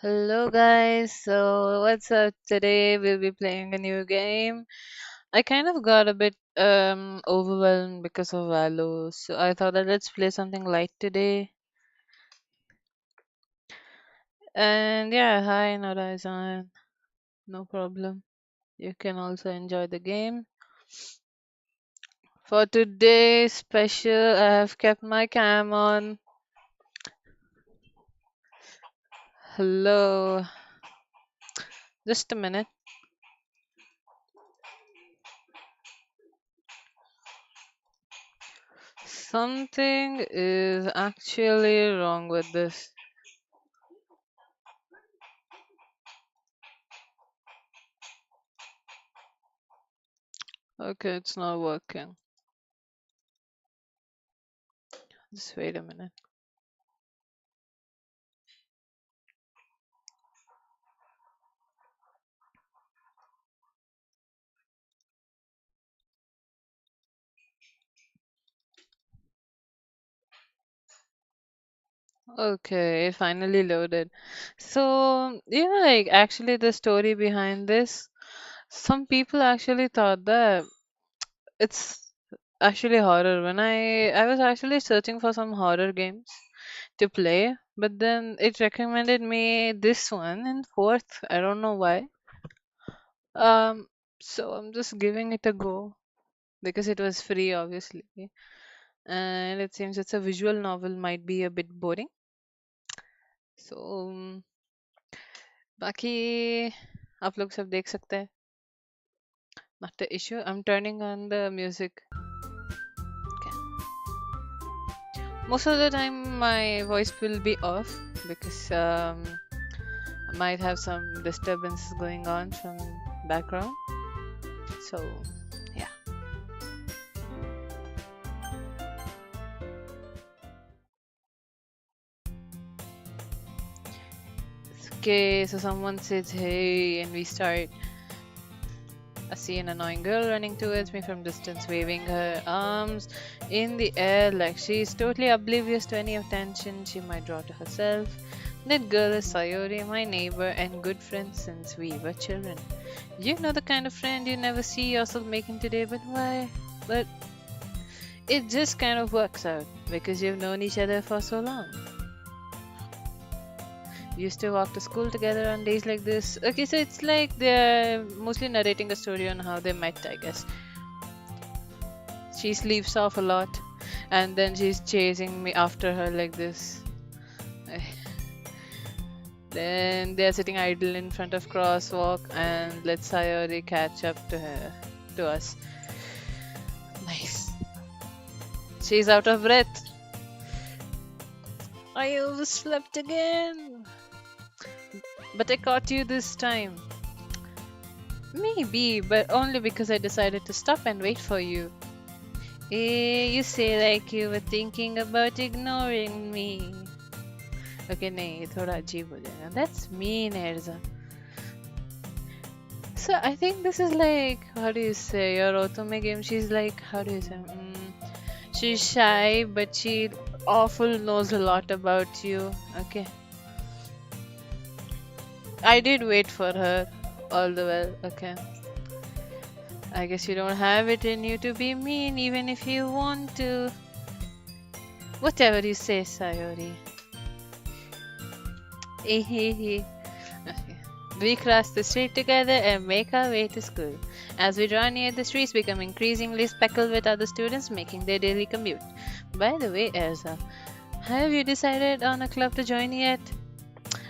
Hello guys, so what's up? Today we'll be playing a new game. I kind of got a bit overwhelmed because of Valo, so I thought that let's play something light today. And yeah, hi Nora-san. No problem. You can also enjoy the game. For today's special, I have kept my cam on. Hello. Just a minute. Something is actually wrong with this. Okay, it's not working. Just wait a minute. Okay, it finally loaded. So, like actually the story behind this, some people actually thought that it's actually horror. When I was actually searching for some horror games to play, but then it recommended me this one in fourth. I don't know why. Um, so I'm just giving it a go because it was free, obviously. And it seems it's a visual novel, might be a bit boring. So बाकी आप लोग सब देख सकते हैं. Not the issue. I'm turning on the music. Okay. Most of the time, my voice will be off because I might have some disturbances going on from background. So yeah. Okay. So someone says hey, and we start. I see an annoying girl running towards me from distance, waving her arms in the air like she's totally oblivious to any attention she might draw to herself. That girl is Sayori, my neighbor and good friend since we were children. You know the kind of friend you never see yourself making today, but why? But it just kind of works out because you've known each other for so long. We used to walk to school together on days like this. Okay, so it's like they're mostly narrating a story on how they met, I guess. She sleeps off a lot, and then she's chasing me after her like this. Then they're sitting idle in front of crosswalk, and let's Sayori catch up to her, to us. Nice. She's out of breath. I overslept again. But I caught you this time. Maybe, but only because I decided to stop and wait for you. You say like you were thinking about ignoring me. Okay, नहीं ये थोड़ा अजीब हो जाएगा. That's mean, Erza. So I think this is like, how do you say, your otome game? She's like, how do you say? She's shy, but she awful knows a lot about you. Okay. I did wait for her all the while. Okay. I guess you don't have it in you to be mean, even if you want to. Whatever you say, Sayori. Okay. We cross the street together and make our way to school. As we draw near, the streets become increasingly speckled with other students making their daily commute. By the way, Erza, have you decided on a club to join yet?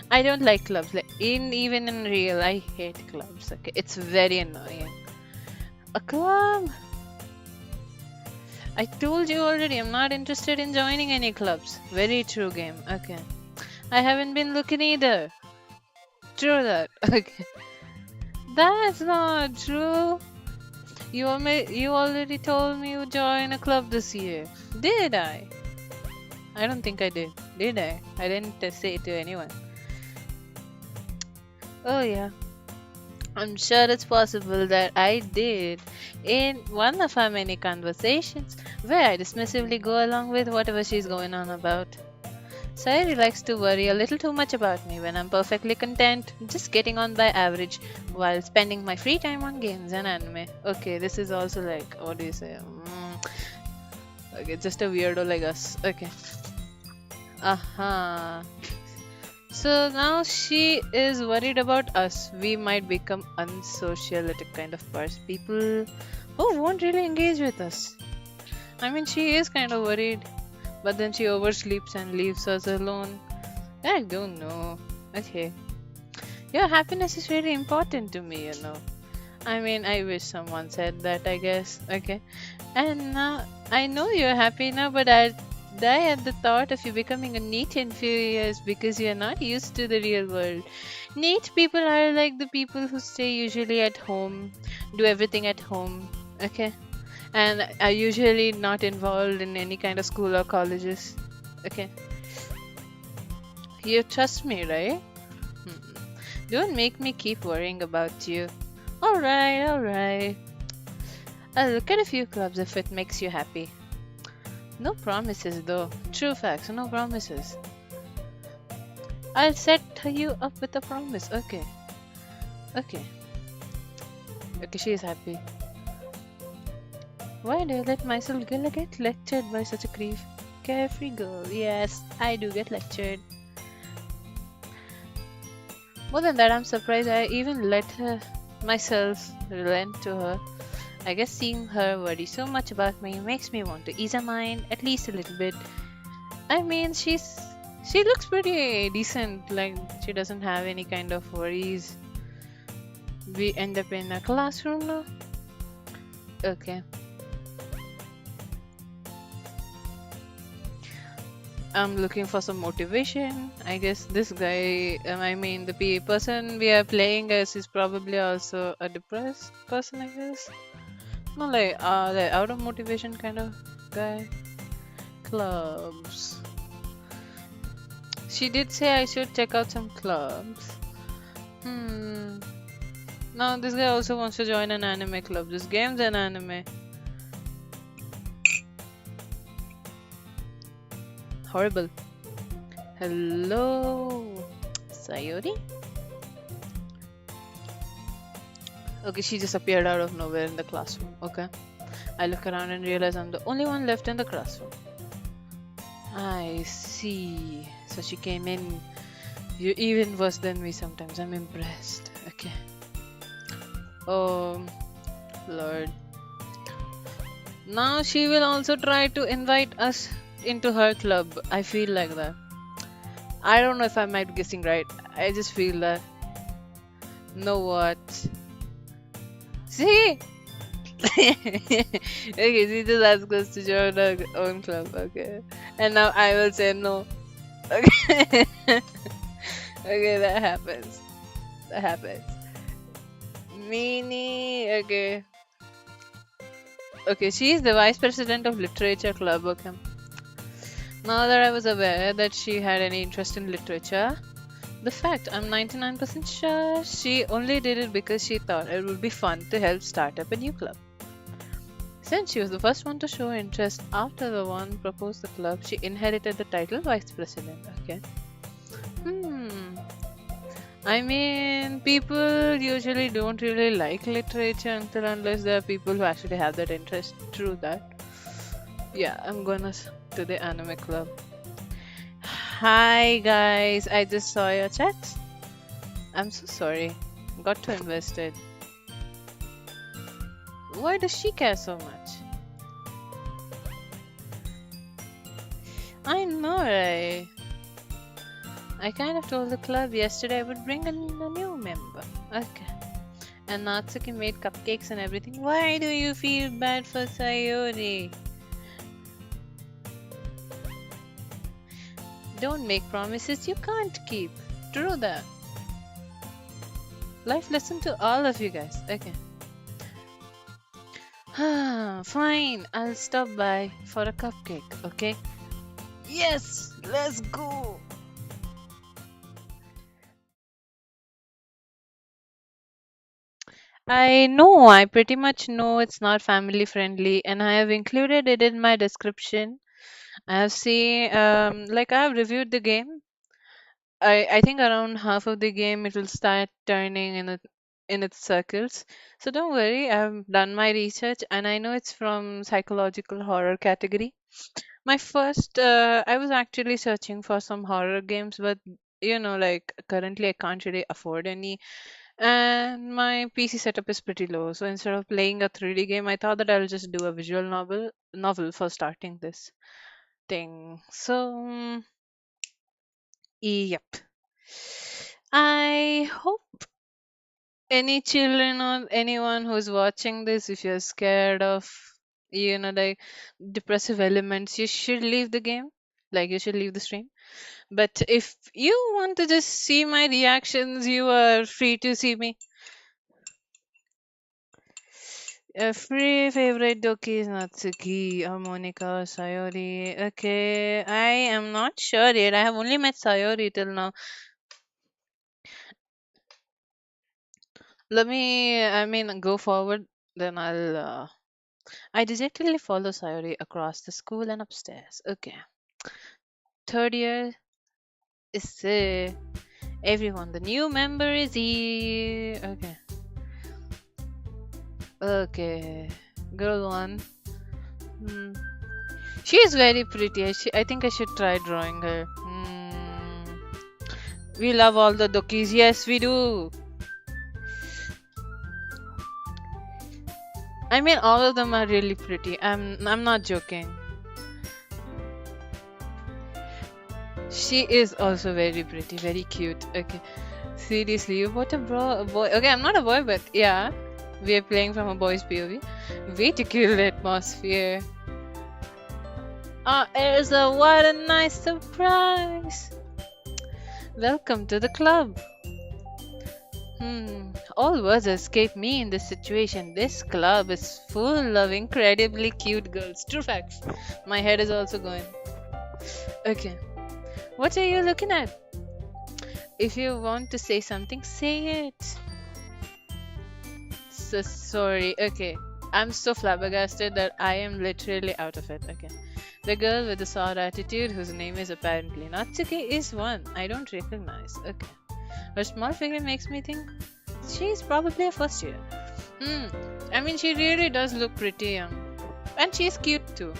I don't like clubs. Like even in real, I hate clubs. Okay, it's very annoying. A club? I told you already. I'm not interested in joining any clubs. Very true game. Okay. I haven't been looking either. True that. Okay. That's not true. You already told me you joined a club this year. Did I? I don't think I did. Did I? I didn't say it to anyone. Oh yeah. I'm sure it's possible that I did in one of our many conversations where I dismissively go along with whatever she's going on about. Sayuri likes to worry a little too much about me when I'm perfectly content, just getting on by average while spending my free time on games and anime. Okay, this is also like, what do you say? Okay, just a weirdo like us. Okay. Aha. So now she is worried about us. We might become unsocialitic kind of people who won't really engage with us. I mean, she is kind of worried, but then she oversleeps and leaves us alone. I don't know. Okay. Your happiness is very important to me, you know. I mean, I wish someone said that, I guess. Okay. And I know you're happy now, but I die at the thought of you becoming a neat in few years because you're not used to the real world. Neat people are like the people who stay usually at home, do everything at home, okay? And are usually not involved in any kind of school or colleges, okay? You trust me, right? Hmm. Don't make me keep worrying about you. Alright, alright. I'll look at a few clubs if it makes you happy. No promises though. True facts, no promises. I'll set you up with a promise. Okay. Okay. Okay, she is happy. Why do I let myself get lectured by such a carefree girl? Yes, I do get lectured. More than that, I'm surprised I even let myself relent to her. I guess seeing her worry so much about me makes me want to ease her mind at least a little bit. I mean, she looks pretty decent. Like she doesn't have any kind of worries. We end up in a classroom now. Okay. I'm looking for some motivation. I guess this guy, I mean, the person we are playing as is probably also a depressed person, I guess. No, like out of motivation kind of guy. Clubs. She did say I should check out some clubs. Hmm. Now this guy also wants to join an anime club. This game's an anime. Horrible. Hello, Sayori. Okay, she just appeared out of nowhere in the classroom. Okay. I look around and realize I'm the only one left in the classroom. I see. So she came in. You're even worse than me sometimes. I'm impressed. Okay. Oh, Lord. Now she will also try to invite us into her club. I feel like that. I don't know if I might be guessing right. I just feel that. Know what? See? Okay, she just asked us to join her own club. Okay. And now I will say no. Okay. Okay, that happens. That happens. Meanie. Okay. Okay, she is the vice president of literature club. Okay. Now that I was aware that she had any interest in literature, the fact I'm 99% sure she only did it because she thought it would be fun to help start up a new club. Since she was the first one to show interest after the one proposed the club, she inherited the title vice president. Okay. Hmm. I mean, people usually don't really like literature until unless there are people who actually have that interest. True that. Yeah, I'm gonna to the anime club. Hi guys, I just saw your chat. I'm so sorry. Got too invested. Why does she care so much? I know, right? I kind of told the club yesterday I would bring in a new member. Okay. And Natsuki made cupcakes and everything. Why do you feel bad for Sayori? Don't make promises you can't keep. True that. Life lesson to all of you guys. Okay. Fine. I'll stop by for a cupcake. Okay. Yes. Let's go. I know, I pretty much know it's not family friendly, and I have included it in my description. I have seen, like I have reviewed the game. I think around half of the game it will start turning in its circles. So don't worry, I've done my research and I know it's from psychological horror category. My first, I was actually searching for some horror games, but like currently I can't really afford any, and my PC setup is pretty low. So instead of playing a 3D game, I thought that I'll just do a visual novel for starting this thing. So, yep. I hope any children or anyone who's watching this, if you're scared of, like depressive elements, you should leave the game. Like, you should leave the stream. But if you want to just see my reactions, you are free to see me. A free favorite Doki is Natsuki or Monica or Sayori. Okay, I am not sure yet. I have only met Sayori till now. Go forward, then I dejectedly follow Sayori across the school and upstairs. Okay. Third year is everyone. The new member is here. Okay. Okay. Girl one. Hmm. She is very pretty. I think I should try drawing her. We love all the Dokis. Yes, we do. I mean, all of them are really pretty. I'm not joking. She is also very pretty, very cute. Okay. Seriously, you bought a boy. Okay, I'm not a boy, but yeah. We are playing from a boy's POV. Way to kill the atmosphere. Ah, Erza, what a nice surprise. Welcome to the club. All words escape me in this situation. This club is full of incredibly cute girls. True facts. My head is also going. Okay. What are you looking at? If you want to say something, say it. So sorry. Okay. I'm so flabbergasted that I am literally out of it. Okay. The girl with the sour attitude, whose name is apparently Natsuki, is one I don't recognize. Okay. Her small figure makes me think she's probably a first year. I mean, she really does look pretty young. And she's cute too.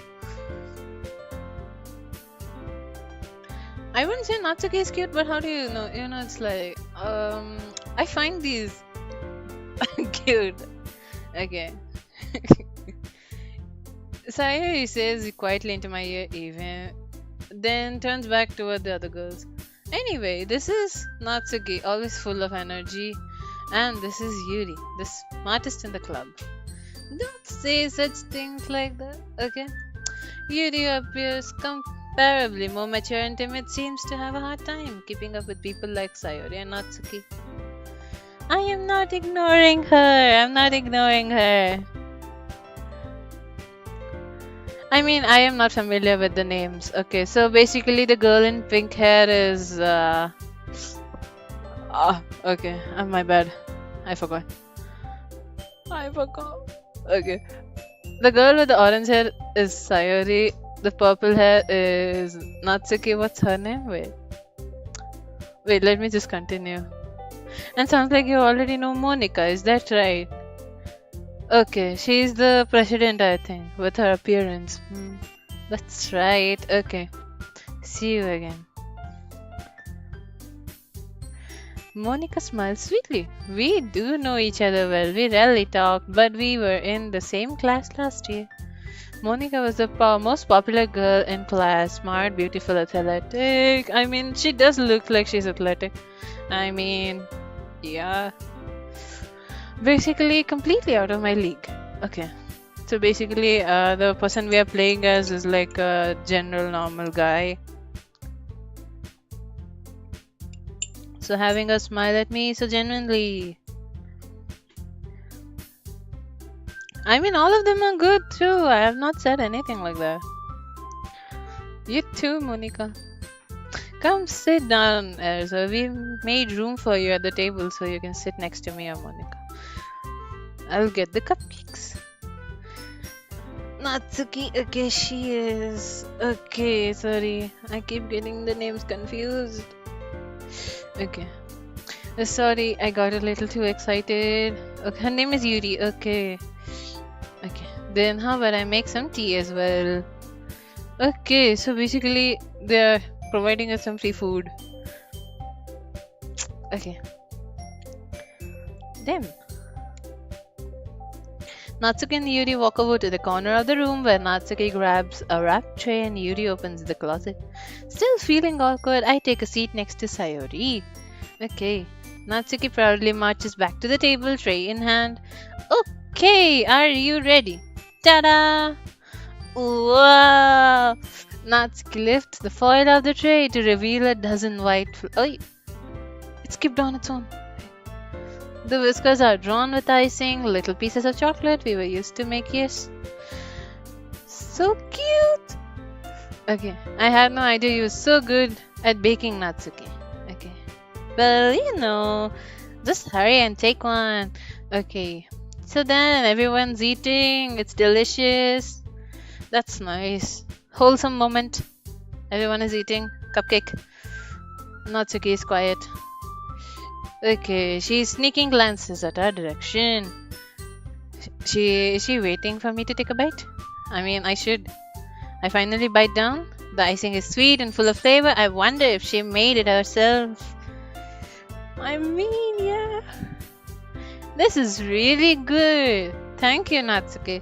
I wouldn't say Natsuki is cute, but how do you know? It's like, I find these cute. Okay. Sayuri says quietly into my ear, even, then turns back toward the other girls. Anyway, this is Natsuki, always full of energy, and this is Yuri, the smartest in the club. Don't say such things like that, okay? Yuri appears comparably more mature and timid, seems to have a hard time keeping up with people like Sayori and Natsuki. I am not ignoring her. I'm not ignoring her. I mean, I am not familiar with the names. Okay, so basically, the girl in pink hair is. Okay, my bad. I forgot. I forgot. Okay. The girl with the orange hair is Sayori. The purple hair is Natsuki. What's her name? Wait, let me just continue. And sounds like you already know Monica, is that right? Okay, she's the president, I think, with her appearance. That's right. Okay. See you again. Monica smiled sweetly. We do know each other well. We rarely talk, but we were in the same class last year. Monica was the most popular girl in class. Smart, beautiful, athletic. I mean, she does look like she's athletic. I mean, yeah. Basically, completely out of my league. Okay. So basically, the person we are playing as is like a general normal guy. So having a smile at me so genuinely. I mean, all of them are good too. I have not said anything like that. You too, Monica. Come sit down, Erza. We made room for you at the table so you can sit next to me or Monica. I'll get the cupcakes. Natsuki, okay, she is. Okay, sorry. I keep getting the names confused. Okay. Sorry, I got a little too excited. Okay, her name is Yuri. Okay. Okay. Then how about I make some tea as well? Okay, so basically they're providing us some free food. Okay. Them. Natsuki and Yuri walk over to the corner of the room where Natsuki grabs a wrapped tray and Yuri opens the closet. Still feeling awkward, I take a seat next to Sayori. Okay. Natsuki proudly marches back to the table, tray in hand. Okay, are you ready? Ta-da! Wow! Natsuki lifts the foil of the tray to reveal a dozen white. Oh, it skipped on its own. The whiskers are drawn with icing, little pieces of chocolate we were used to make, yes. So cute! Okay, I had no idea you were so good at baking, Natsuki. Okay. Well, just hurry and take one. Okay. So then everyone's eating, it's delicious. That's nice. Wholesome moment. Everyone is eating. Cupcake. Natsuki is quiet. Okay, she's sneaking glances at our direction. Is she waiting for me to take a bite? I mean, I should. I finally bite down. The icing is sweet and full of flavor. I wonder if she made it herself. I mean, yeah. This is really good. Thank you, Natsuki.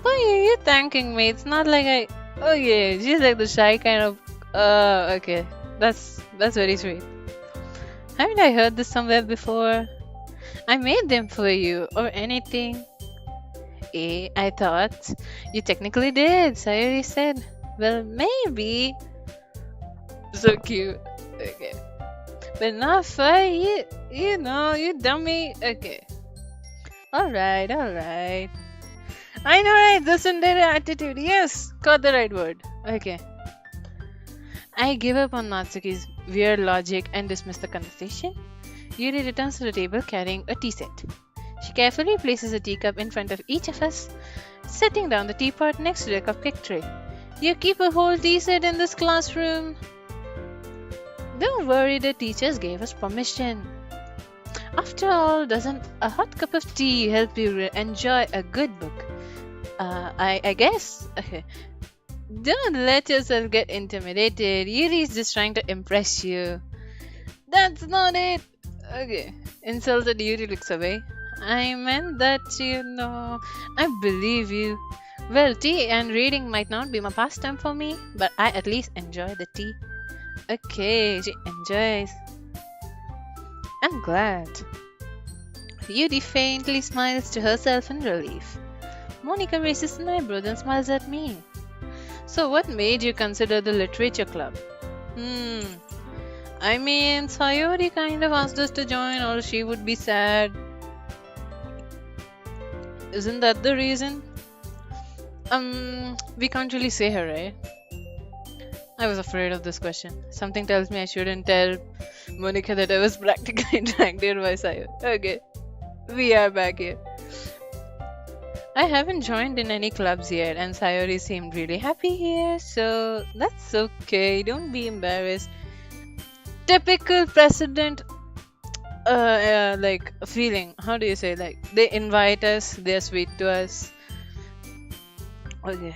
Oh, you're thanking me. It's not like I. Oh, yeah, she's like the shy kind of. Okay. That's very sweet. Haven't I heard this somewhere before? I made them for you, or anything. I thought you technically did, Sayori said. Well, maybe. So cute. Okay. But not for you, you dummy. Okay. Alright. I know, right? The Sundari attitude. Yes, got the right word. Okay. I give up on Natsuki's weird logic and dismiss the conversation. Yuri returns to the table carrying a tea set. She carefully places a teacup in front of each of us, setting down the teapot next to the cupcake tray. You keep a whole tea set in this classroom? Don't worry, the teachers gave us permission. After all, doesn't a hot cup of tea help you enjoy a good book? I guess. Okay. Don't let yourself get intimidated. Yuri's just trying to impress you. That's not it. Okay. Insulted Yuri looks away. I meant that, I believe you. Well, tea and reading might not be my pastime for me, but I at least enjoy the tea. Okay, she enjoys. I'm glad. Yuri faintly smiles to herself in relief. Monica raises an eyebrow and smiles at me. So what made you consider the literature club? I mean, Sayori kind of asked us to join or she would be sad. Isn't that the reason? We can't really say her, right? I was afraid of this question. Something tells me I shouldn't tell Monica that I was practically dragged here by Sayori. Okay, we are back here. I haven't joined in any clubs yet, and Sayori seemed really happy here, so that's okay. Don't be embarrassed. Typical precedent, like feeling. How do you say? Like they invite us, they're sweet to us. Okay.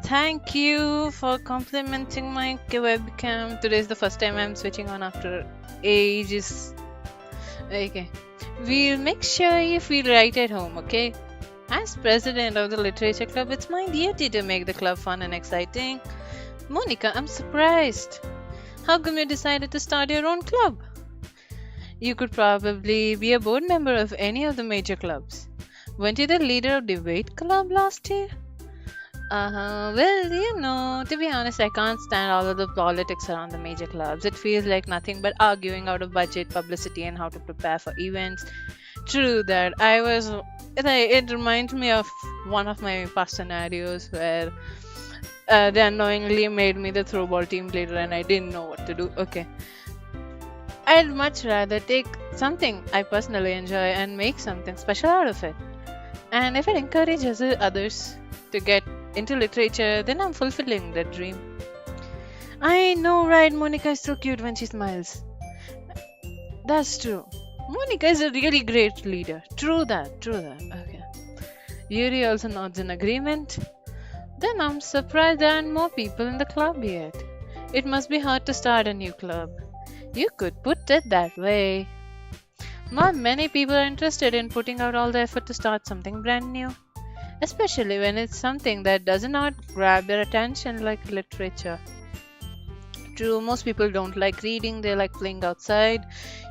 Thank you for complimenting my webcam. Today is the first time I'm switching on after ages. Okay. We'll make sure you feel right at home, okay? As president of the literature club, it's my duty to make the club fun and exciting. Monica, I'm surprised. How come you decided to start your own club? You could probably be a board member of any of the major clubs. Weren't you the leader of debate club last year? Well, to be honest, I can't stand all of the politics around the major clubs. It feels like nothing but arguing out of budget, publicity, and how to prepare for events. True that. It reminds me of one of my past scenarios where they unknowingly made me the throwball team leader and I didn't know what to do. Okay. I'd much rather take something I personally enjoy and make something special out of it. And if it encourages others to get into literature, then I'm fulfilling that dream. I know, right? Monica is so cute when she smiles. That's true. Monica is a really great leader. True that, true that. Okay. Yuri also nods in agreement. Then I'm surprised there aren't more people in the club yet. It must be hard to start a new club. You could put it that way. Not many people are interested in putting out all the effort to start something brand new, especially when it's something that does not grab their attention like literature. True, most people don't like reading, they like playing outside.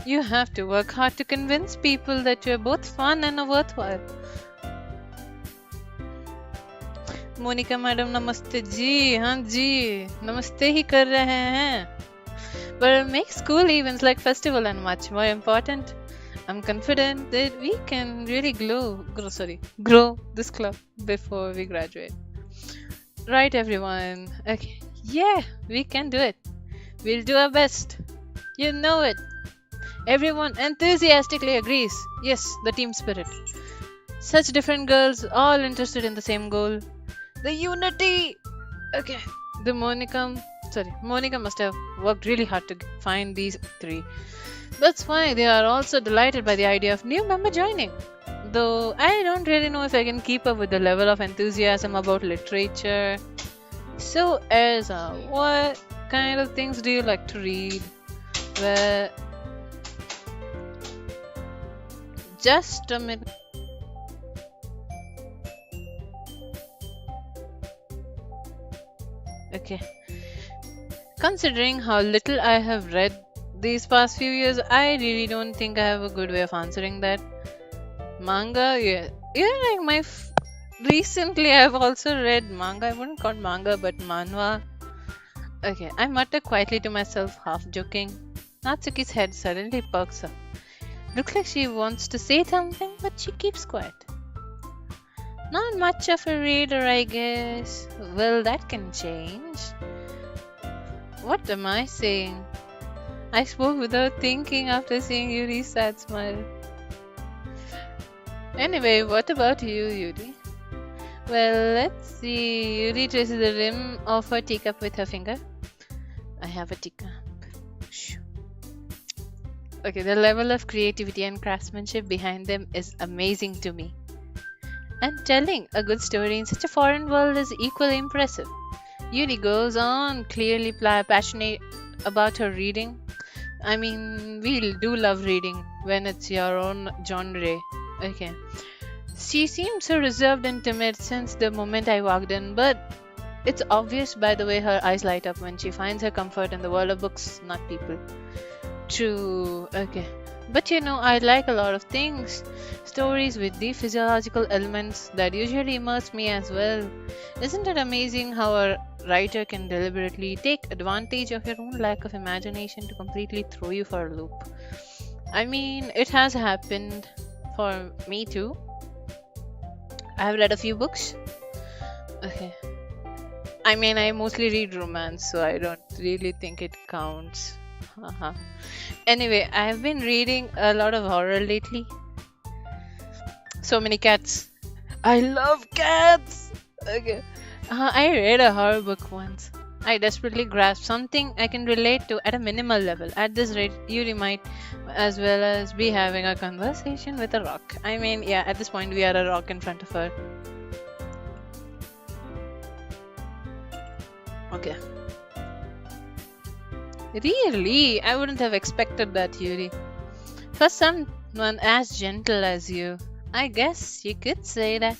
You have to work hard to convince people that you're both fun and worthwhile. Monika madam नमस्ते जी. हाँ जी, नमस्ते ही कर रहे हैं. But make school events like festival and much more important. I'm confident that we can really grow this club before we graduate. Right, everyone? Okay, yeah, we can do it. We'll do our best. You know it. Everyone enthusiastically agrees. Yes, the team spirit. Such different girls, all interested in the same goal. The unity! Okay, Monica must have worked really hard to find these three. That's why they are also delighted by the idea of new member joining. Though I don't really know if I can keep up with the level of enthusiasm about literature. So, Erza, what kind of things do you like to read? Well, just a minute. Okay. Considering how little I have read these past few years, I really don't think I have a good way of answering that. Manga, yeah. Recently I've also read manga. I wouldn't call it manga, but manhwa. Okay, I mutter quietly to myself, half joking. Natsuki's head suddenly perks up. Looks like she wants to say something, but she keeps quiet. Not much of a reader, I guess. Well, that can change. What am I saying? I spoke without thinking after seeing Yuri's sad smile. Anyway, what about you, Yuri? Well, let's see. Yuri traces the rim of her teacup with her finger. I have a teacup. Okay, the level of creativity and craftsmanship behind them is amazing to me. And telling a good story in such a foreign world is equally impressive. Yuri goes on, clearly passionate about her reading. I mean, we do love reading when it's your own genre. Okay. She seemed so reserved and timid since the moment I walked in, but it's obvious by the way her eyes light up when she finds her comfort in the world of books, not people. True. Okay. But I like a lot of things. Stories with deep physiological elements that usually immerse me as well. Isn't it amazing how a writer can deliberately take advantage of your own lack of imagination to completely throw you for a loop? I mean, it has happened for me too. I have read a few books. Okay. I mean, I mostly read romance, so I don't really think it counts. Anyway, I have been reading a lot of horror lately. So many cats. I love cats! Okay. I read a horror book once. I desperately grasped something I can relate to at a minimal level. At this rate, Yuri might as well as be having a conversation with a rock. I mean, yeah, at this point, we are a rock in front of her. Okay. Really? I wouldn't have expected that, Yuri. For someone as gentle as you, I guess you could say that.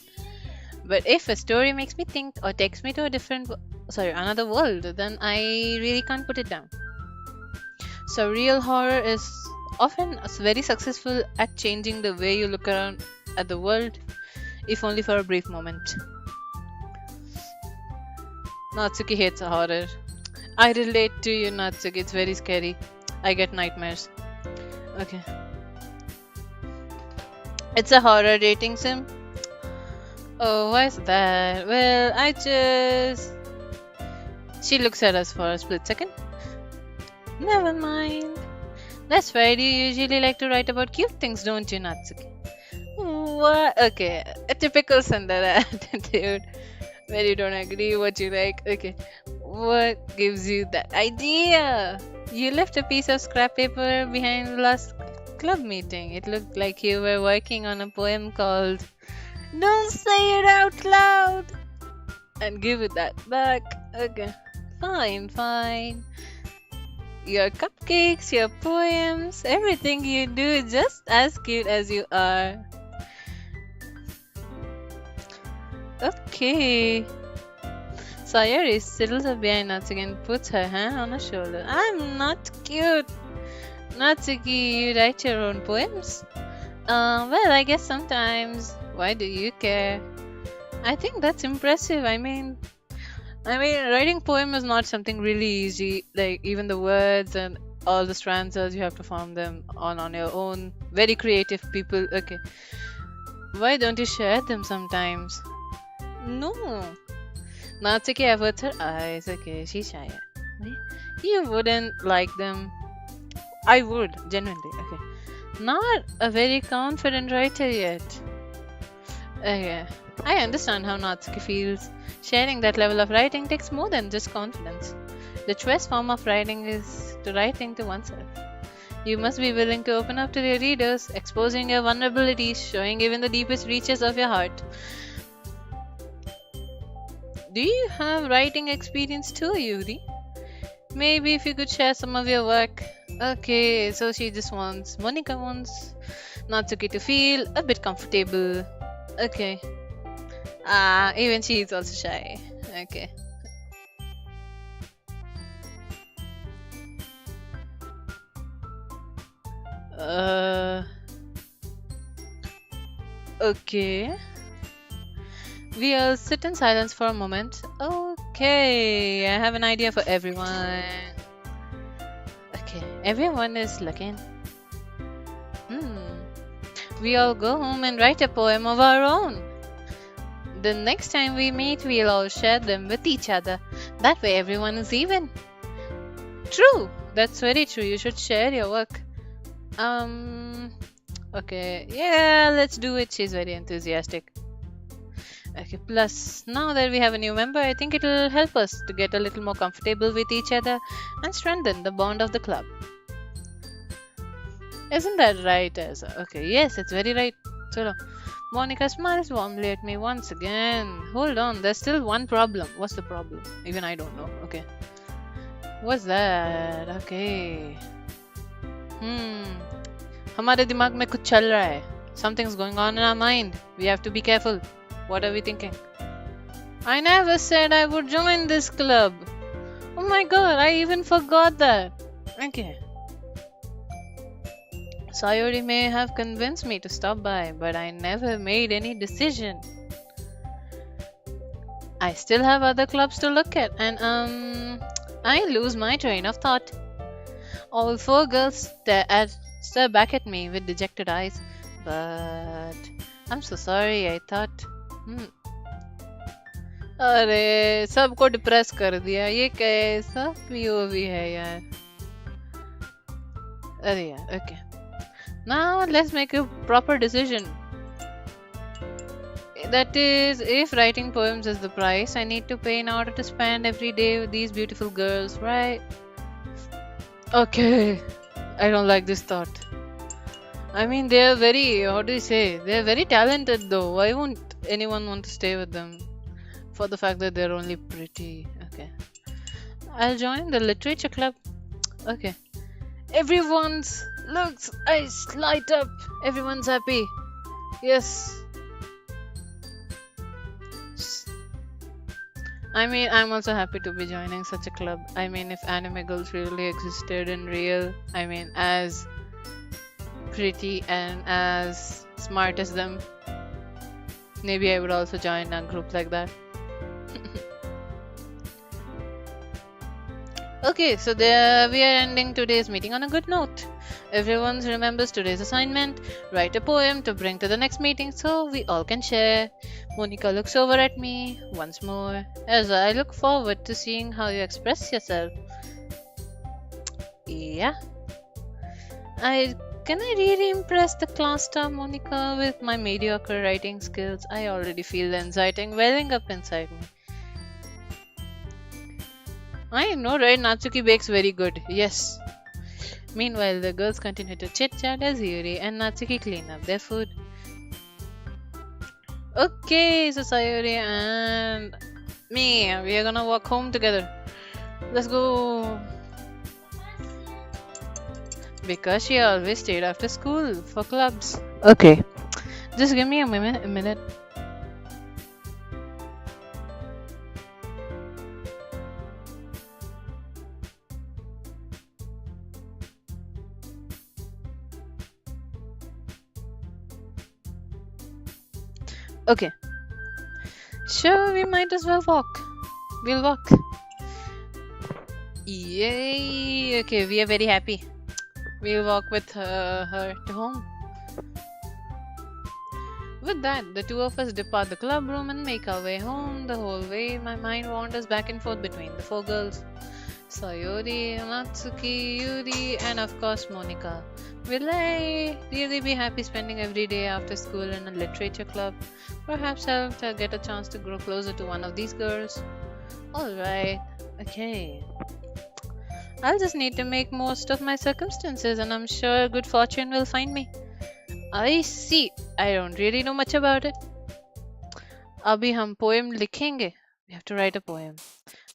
But if a story makes me think or takes me to another world, then I really can't put it down. So real horror is often very successful at changing the way you look around at the world, if only for a brief moment. Natsuki hates horror. I relate to you, Natsuki. It's very scary. I get nightmares. Okay. It's a horror dating sim. Oh, why is that? Well, She looks at us for a split second. Never mind. That's right. You usually like to write about cute things, don't you, Natsuki? What? Okay, a typical Sundara attitude where you don't agree what you like. Okay, what gives you that idea? You left a piece of scrap paper behind the last club meeting. It looked like you were working on a poem called "Don't Say It Out Loud" and give it that back. Okay, fine, fine. Your cupcakes, your poems, everything you do is just as cute as you are. Okay. Sayuri settles up behind Natsuki and puts her hand on her shoulder. I'm not cute. Natsuki, you write your own poems? Well, I guess sometimes. Why do you care? I think that's impressive. I mean, writing poem is not something really easy. Like even the words and all the stanzas, you have to form them on your own. Very creative people. Okay, why don't you share them sometimes? No. Natsuki averts her eyes. Okay, she's shy. You wouldn't like them. I would, genuinely. Okay. Not a very confident writer yet. Okay. I understand how Natsuki feels. Sharing that level of writing takes more than just confidence. The truest form of writing is to writing to oneself. You must be willing to open up to your readers, exposing your vulnerabilities, showing even the deepest reaches of your heart. Do you have writing experience too, Yuri? Maybe if you could share some of your work. Okay, so Monica wants Natsuki to feel a bit comfortable. Okay. Even she is also shy. Okay. Uh, okay. We'll sit in silence for a moment. Okay, I have an idea for everyone. Okay, everyone is looking. We all go home and write a poem of our own. The next time we meet, we'll all share them with each other. That way, everyone is even. True, that's very true. You should share your work. Okay, yeah, let's do it. She's very enthusiastic. Okay, plus, now that we have a new member, I think it'll help us to get a little more comfortable with each other and strengthen the bond of the club. Isn't that right, Erza? Okay, yes, it's very right. Chalo. Monica smiles warmly at me once again. Hold on, there's still one problem. What's the problem? Even I don't know. Okay. What's that? Okay. हमारे दिमाग में कुछ चल रहा है. Something's going on in our mind. We have to be careful. What are we thinking? I never said I would join this club. Oh my god, I even forgot that. Okay. Sayori may have convinced me to stop by, but I never made any decision. I still have other clubs to look at, and I lose my train of thought. All four girls stare back at me with dejected eyes. But I'm so sorry, I thought. अरे सबको depress कर दिया ये कैसा POV है यार अरे यार okay now let's make a proper decision that is if writing poems is the price I need to pay in order to spend every day with these beautiful girls right okay I don't like this thought I mean they are very what do you say they are very talented though why won't anyone want to stay with them for the fact that they're only pretty. Okay. I'll join the literature club. Okay. Everyone's looks eyes light up. Everyone's happy. Yes. I mean, I'm also happy to be joining such a club. I mean, if anime girls really existed in real, I mean, as pretty and as smart as them, maybe I would also join a group like that. Okay, so there we are ending today's meeting on a good note. Everyone remembers today's assignment. Write a poem to bring to the next meeting so we all can share. Monica looks over at me once more. Erza, I look forward to seeing how you express yourself. Yeah. I Can I really impress the class star Monica with my mediocre writing skills? I already feel the anxiety welling up inside me. I know, right? Natsuki bakes very good. Yes. Meanwhile, the girls continue to chit chat as Yuri and Natsuki clean up their food. Okay, so Sayuri and me, we are gonna walk home together. Let's go. Because she always stayed after school for clubs. Okay, just give me a minute. Okay, sure, we might as well walk. We'll walk. Yay! Okay, we are very happy. We'll walk with her to home. With that, the two of us depart the club room and make our way home. The whole way, my mind wanders back and forth between the four girls. Sayori, Natsuki, Yuri, and of course Monica. Will I really be happy spending every day after school in a literature club? Perhaps I'll get a chance to grow closer to one of these girls. Alright, okay. I'll just need to make most of my circumstances, and I'm sure good fortune will find me. I see. I don't really know much about it. अभी हम poem लिखेंगे. We have to write a poem.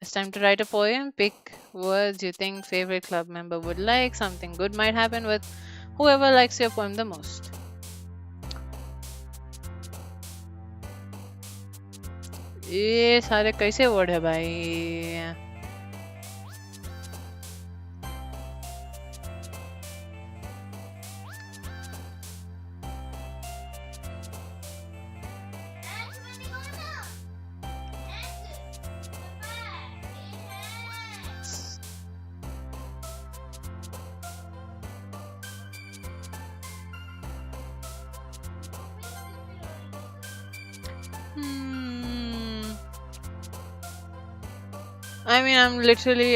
It's time to write a poem. Pick words you think favorite club member would like. Something good might happen with whoever likes your poem the most. ये सारे कैसे word है भाई? I mean,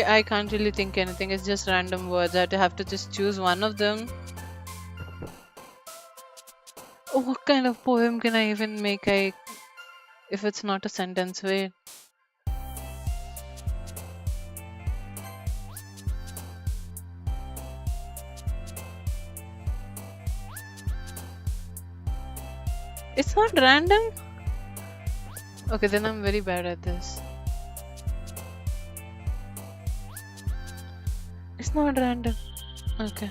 I can't really think anything. It's just random words. I have to just choose one of them. Oh, what kind of poem can I even make? If it's not a sentence, wait. It's not random? Okay, then I'm very bad at this. It's not random. Okay.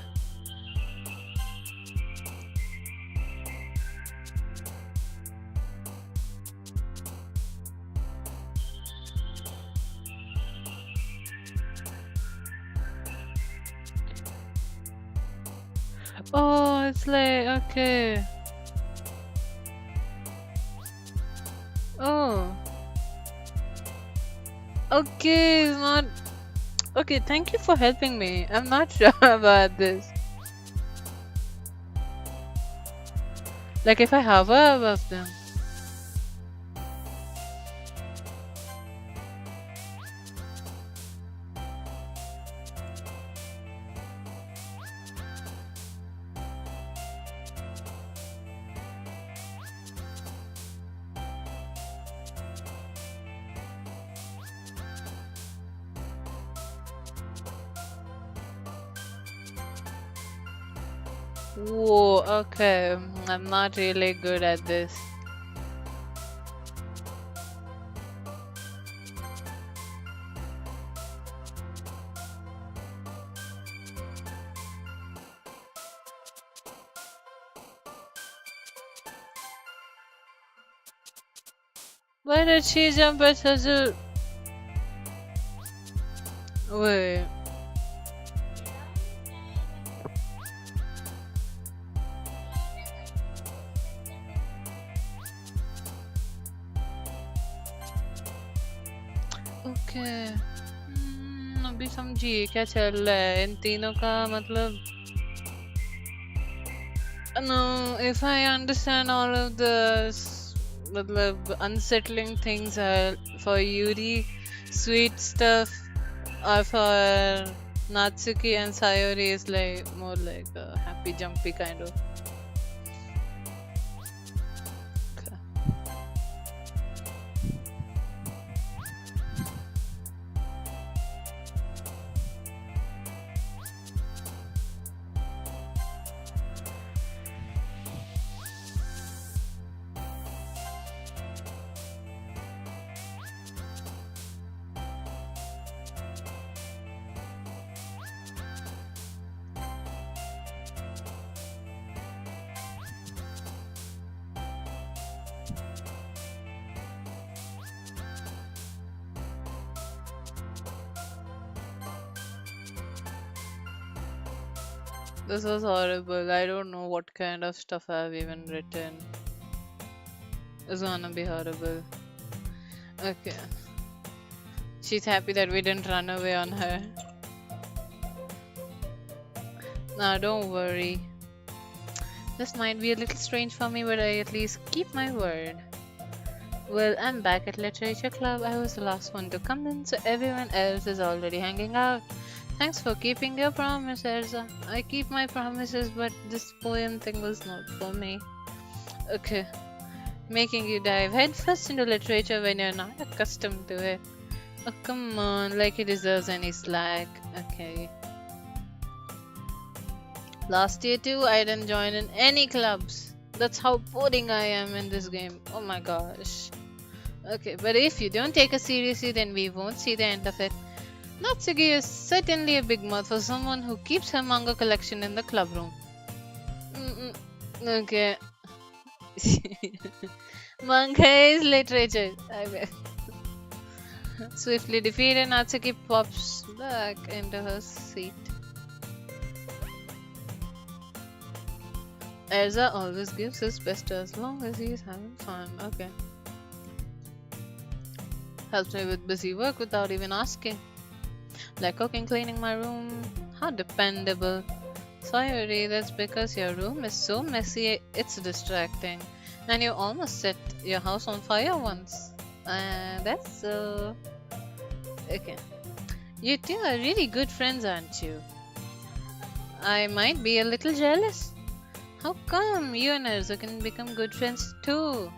Oh, it's like, okay. Oh. Okay, it's not. Okay, thank you for helping me. I'm not sure about this. Like if I hover above them. Whoa, okay. I'm not really good at this. Why did she jump at such a... Wait. Okay अभी समझिए क्या चल रहा है इन तीनों का मतलब no if I understand all of the मतलब unsettling things are for Yuri, sweet stuff are for Natsuki and Sayori is like more like a happy jumpy kind of. Okay. This was horrible. I don't know what kind of stuff I've even written. It's gonna be horrible. Okay. She's happy that we didn't run away on her. Nah, don't worry. This might be a little strange for me, but I at least keep my word. Well, I'm back at Literature Club. I was the last one to come in, so everyone else is already hanging out. Thanks for keeping your promise, Erza. I keep my promises, but this poem thing was not for me. Okay. Making you dive headfirst into literature when you're not accustomed to it. Oh, come on, like he deserves any slack. Okay. Last year too, I didn't join in any clubs. That's how boring I am in this game. Oh my gosh. Okay, but if you don't take us seriously, then we won't see the end of it. Natsuki is certainly a big mouth for someone who keeps her manga collection in the club room. Okay. Manga is literature. I bet. Swiftly defeated, Natsuki pops back into her seat. Erza always gives his best as long as he is having fun. Okay. Helps me with busy work without even asking. Like cooking, cleaning my room. How dependable. Sorry, that's because your room is so messy, it's distracting. And you almost set your house on fire once. That's so... Okay. You two are really good friends, aren't you? I might be a little jealous. How come you and Erza can become good friends too?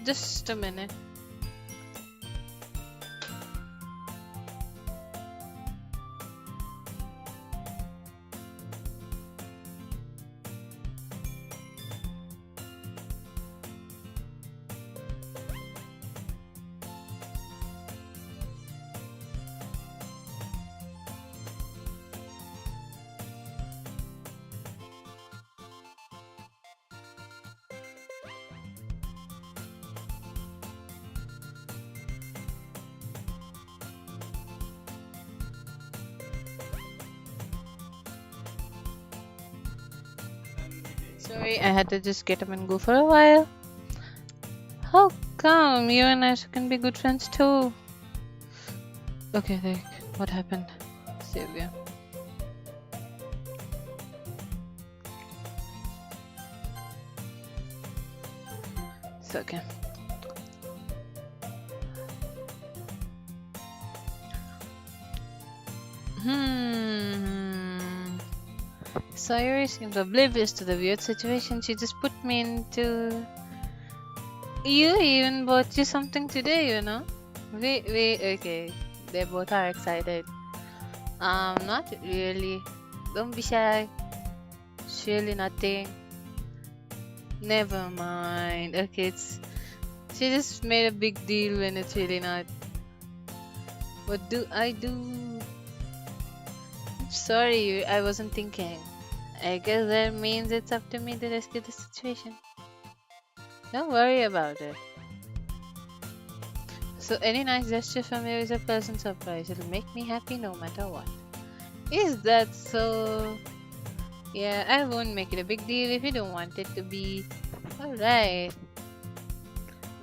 Just a minute. Sorry, I had to just get up and go for a while. How come you and I can be good friends too? Okay, like, what happened? Sylvia. It's okay. Sayuri seems oblivious to the weird situation she just put me into. You even bought you something today, you know? Okay. They both are excited. Not really. Don't be shy. It's really nothing. Never mind. Okay, she just made a big deal when it's really not. What do I do? I'm sorry, I wasn't thinking. I guess that means it's up to me to rescue the situation. Don't worry about it. So any nice gesture from you is a pleasant surprise. It'll make me happy no matter what. Is that so? Yeah, I won't make it a big deal if you don't want it to be. Alright.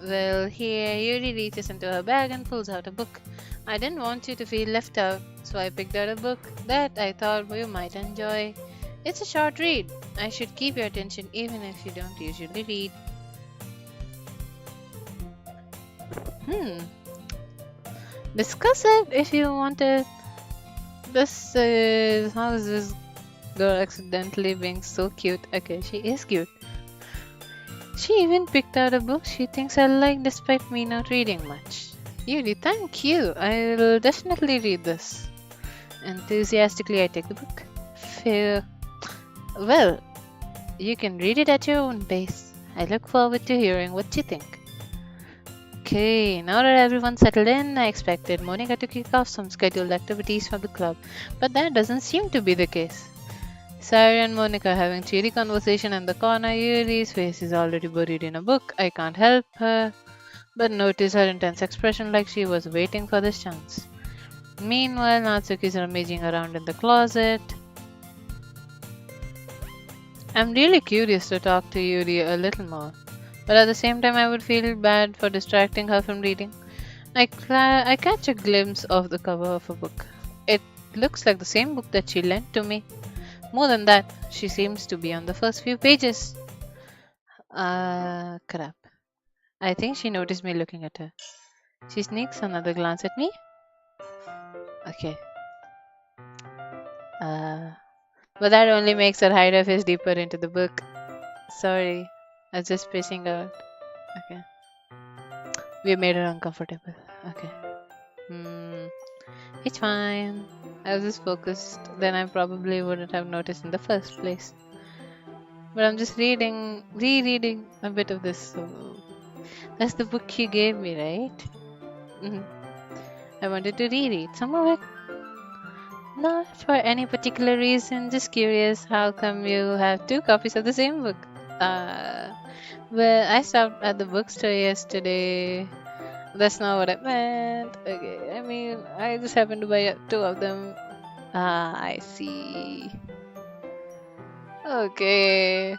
Well, here Yuri reaches into her bag and pulls out a book. I didn't want you to feel left out, so I picked out a book that I thought you might enjoy. It's a short read. I should keep your attention even if you don't usually read. Discuss it if you want to. This is how is this girl accidentally being so cute? Okay, she is cute. She even picked out a book she thinks I like despite me not reading much. Yuri, thank you. I'll definitely read this. Enthusiastically, I take the book. Fair. Well, you can read it at your own pace. I look forward to hearing what you think. Okay, now that everyone's settled in, I expected Monica to kick off some scheduled activities for the club, but that doesn't seem to be the case. Sarah and Monica having cheery conversation in the corner. Yuri's face is already buried in a book. I can't help her but notice her intense expression like she was waiting for this chance. Meanwhile, Natsuki's rummaging around in the closet. I'm really curious to talk to Yuri a little more, but at the same time, I would feel bad for distracting her from reading. I catch a glimpse of the cover of a book. It looks like the same book that she lent to me. More than that, she seems to be on the first few pages. Crap. I think she noticed me looking at her. She sneaks another glance at me. Okay. Uh, but that only makes her hide her face deeper into the book. Sorry. I was just spacing out. Okay. We made her uncomfortable. Okay. Hmm. It's fine. I was just focused. Then I probably wouldn't have noticed in the first place. But I'm just rereading a bit of this. So that's the book you gave me, right? Mhm. I wanted to reread some of it. Not for any particular reason, just curious. How come you have two copies of the same book? Uh, well, I stopped at the bookstore yesterday. That's not what I meant. Okay, I mean, I just happened to buy two of them. Ah, I see. Okay,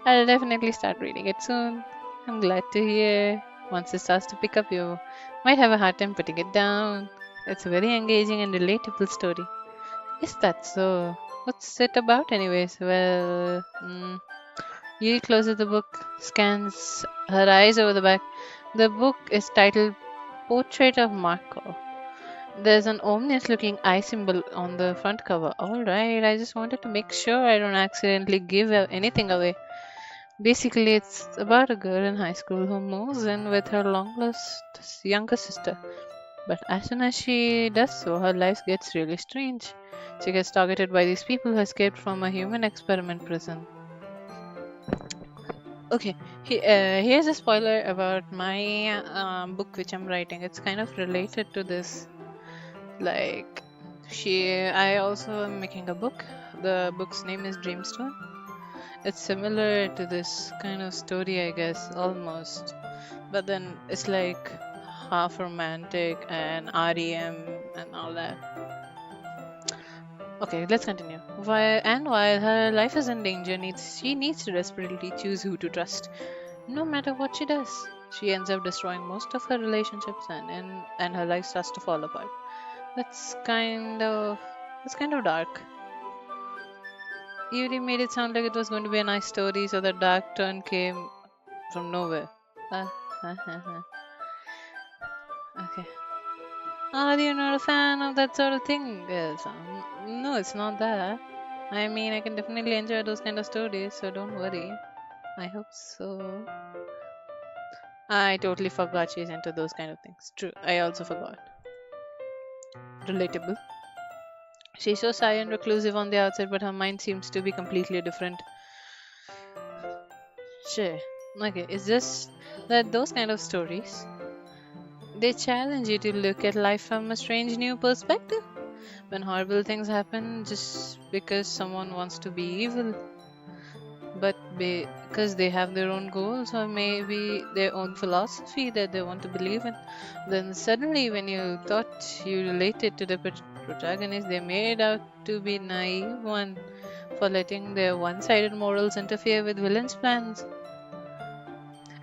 I'll definitely start reading it soon. I'm glad to hear. Once it starts to pick up, you might have a hard time putting it down. It's a very engaging and relatable story. Is that so? What's it about, anyways? Well, Yuri closes the book, scans her eyes over the back. The book is titled Portrait of Marco. There's an ominous looking eye symbol on the front cover. Alright, I just wanted to make sure I don't accidentally give anything away. Basically, it's about a girl in high school who moves in with her long lost younger sister. But as soon as she does so, her life gets really strange. She gets targeted by these people who escaped from a human experiment prison. Okay, here's a spoiler about my book which I'm writing. It's kind of related to this. Like, I also am making a book. The book's name is Dreamstone. It's similar to this kind of story, I guess, almost. But then it's like half romantic and REM and all that. Okay, let's continue. While her life is in danger, she needs to desperately choose who to trust. No matter what she does, she ends up destroying most of her relationships, and her life starts to fall apart. That's kind of dark. Yuri made it sound like it was going to be a nice story, so the dark turn came from nowhere. Ah, okay. Are you not a fan of that sort of thing? Yes. No, it's not that. I mean, I can definitely enjoy those kind of stories, so don't worry. I hope so. I totally forgot she's into those kind of things. True, I also forgot. Relatable. She's so shy and reclusive on the outside, but her mind seems to be completely different. Sure. Okay, it's just that those kind of stories, they challenge you to look at life from a strange new perspective. When horrible things happen just because someone wants to be evil, but because they have their own goals or maybe their own philosophy that they want to believe in, then suddenly when you thought you related to the protagonist, they made out to be naive one for letting their one-sided morals interfere with villains' plans.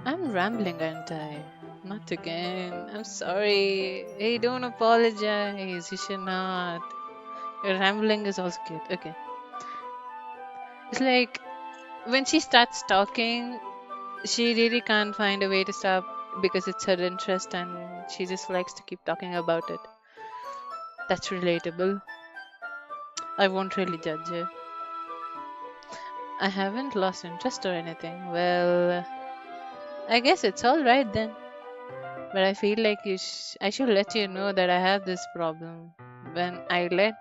I'm rambling, aren't I? Not again. I'm sorry. Hey, don't apologize. You should not. Your rambling is also cute. Okay. It's like when she starts talking, she really can't find a way to stop because it's her interest and She just likes to keep talking about it. That's relatable. I won't really judge her. I haven't lost interest or anything. Well, I guess it's alright then. But I feel like I should let you know that I have this problem. When I let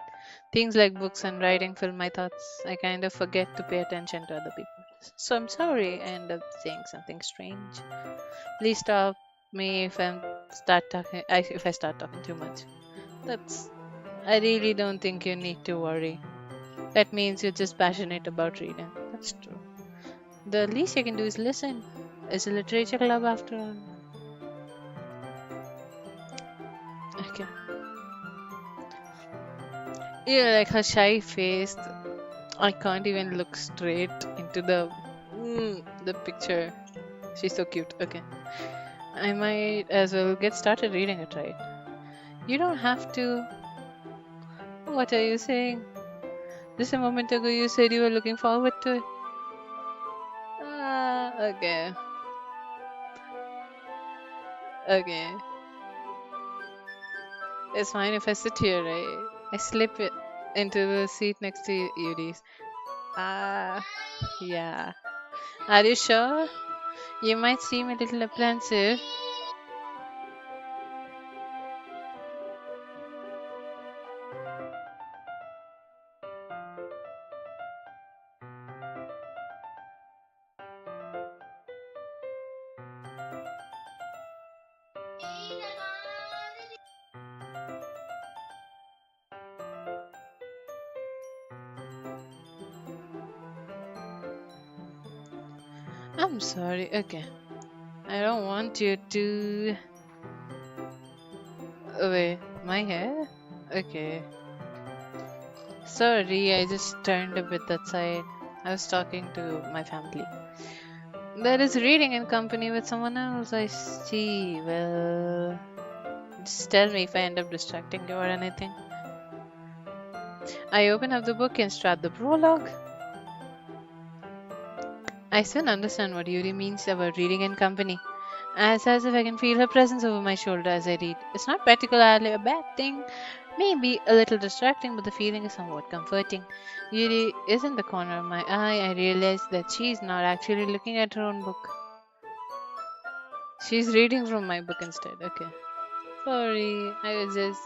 things like books and writing fill my thoughts, I kind of forget to pay attention to other people. So I'm sorry I end up saying something strange. Please stop me if I start talking too much. That's I really don't think you need to worry. That means you're just passionate about reading. That's true. The least you can do is listen. It's a literature club after all. Okay. Yeah, like her shy face. I can't even look straight into the picture. She's so cute. Okay. I might as well get started reading it, right? You don't have to. What are you saying? Just a moment ago you said you were looking forward to it. Ah, okay. Okay. It's fine if I sit here, right? I slip it into the seat next to Yuri's. Ah, yeah. Are you sure? You might seem a little apprehensive. I'm sorry. Okay. I don't want you to. Oh, wait, my hair? Okay. Sorry, I just turned a bit that side. I was talking to my family. That is reading in company with someone else, I see. Well, just tell me if I end up distracting you or anything. I open up the book and start the prologue. I still understand what Yuri means about reading in company. As if I can feel her presence over my shoulder as I read. It's not particularly a bad thing, maybe a little distracting, but the feeling is somewhat comforting. Yuri is in the corner of my eye. I realize that she's not actually looking at her own book. She's reading from my book instead. Okay. Sorry, I was just.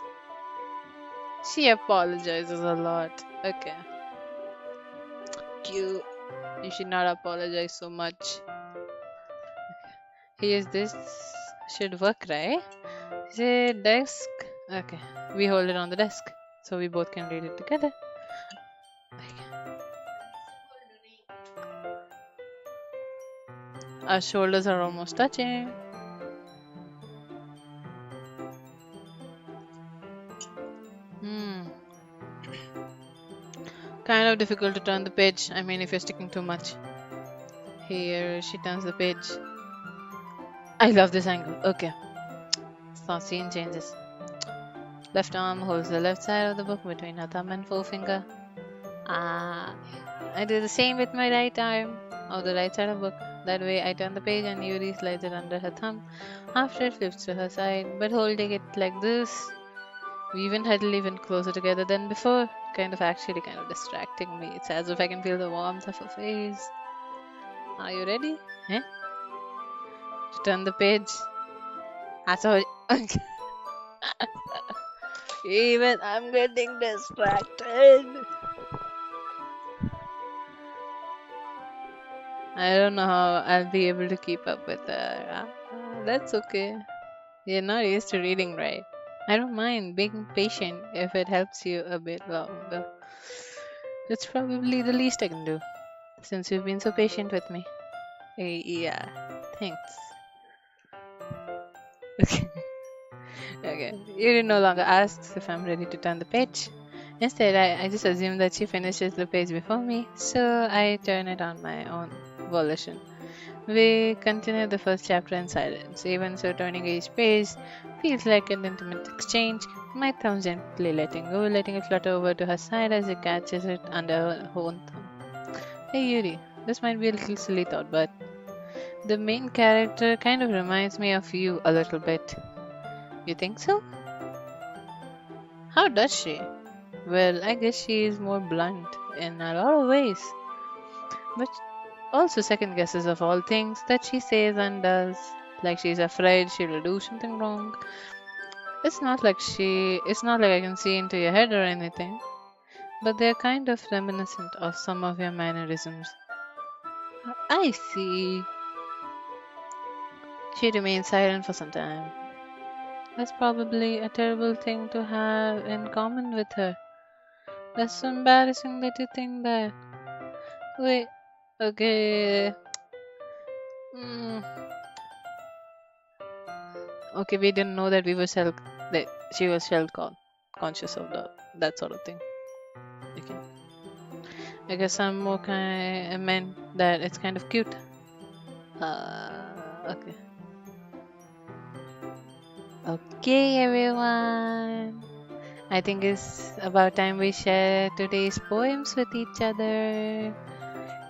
She apologizes a lot. Okay. Cute. You should not apologize so much. Here's this. Should work, right? Is it desk? Okay. We hold it on the desk so we both can read it together. Our shoulders are almost touching. Hmm. Kind of difficult to turn the page. I mean, if you're sticking too much. Here, she turns the page. I love this angle. Okay. So, scene changes. Left arm holds the left side of the book between her thumb and forefinger. Ah. I do the same with my right arm of the right side of the book. That way, I turn the page and Yuri slides it under her thumb. After it flips to her side, but holding it like this. We even huddle even closer together than before. Kind of distracting me. It's as if I can feel the warmth of her face. Are you ready? Eh? To turn the page. I saw even I'm getting distracted. I don't know how I'll be able to keep up with her. That's okay. You're not used to reading, right? I don't mind being patient if it helps you a bit longer. That's probably the least I can do, since you've been so patient with me. Yeah, thanks. Okay. Okay. You no longer asks if I'm ready to turn the page. Instead, I just assume that she finishes the page before me, so I turn it on my own volition. We continue the first chapter in silence. Even so, turning each page feels like an intimate exchange. My thumb gently letting it flutter over to her side as it catches it under her own thumb. Hey Yuri, this might be a little silly thought, but the main character kind of reminds me of you a little bit. You think so? How does she? Well, I guess she is more blunt in a lot of ways, but also second guesses of all things that she says and does. Like she's afraid she'll do something wrong. It's not like I can see into your head or anything, but they're kind of reminiscent of some of your mannerisms. I see. She remained silent for some time. That's probably a terrible thing to have in common with her. That's so embarrassing that you think that. Wait, okay. Mm, okay, we didn't know that that she was conscious of that sort of thing. Okay. I guess I'm more kind. I meant that it's kind of cute. Okay. Okay, everyone. I think it's about time we share today's poems with each other.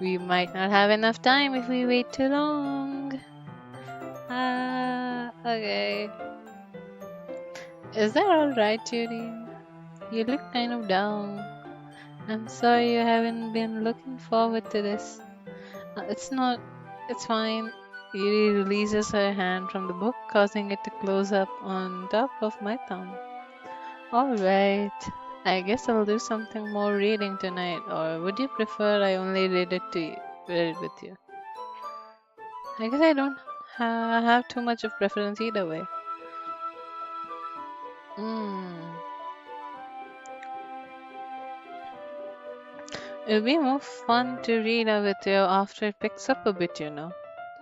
We might not have enough time if we wait too long. Okay. Is that alright, Judy? You look kind of down. I'm sorry you haven't been looking forward to this. It's not. It's fine. Yuri releases her hand from the book, causing it to close up on top of my thumb. Alright. I guess I'll do something more reading tonight, or would you prefer I only read it with you? I guess I don't have too much of preference either way. Hmm. It'll be more fun to read with you after it picks up a bit, you know.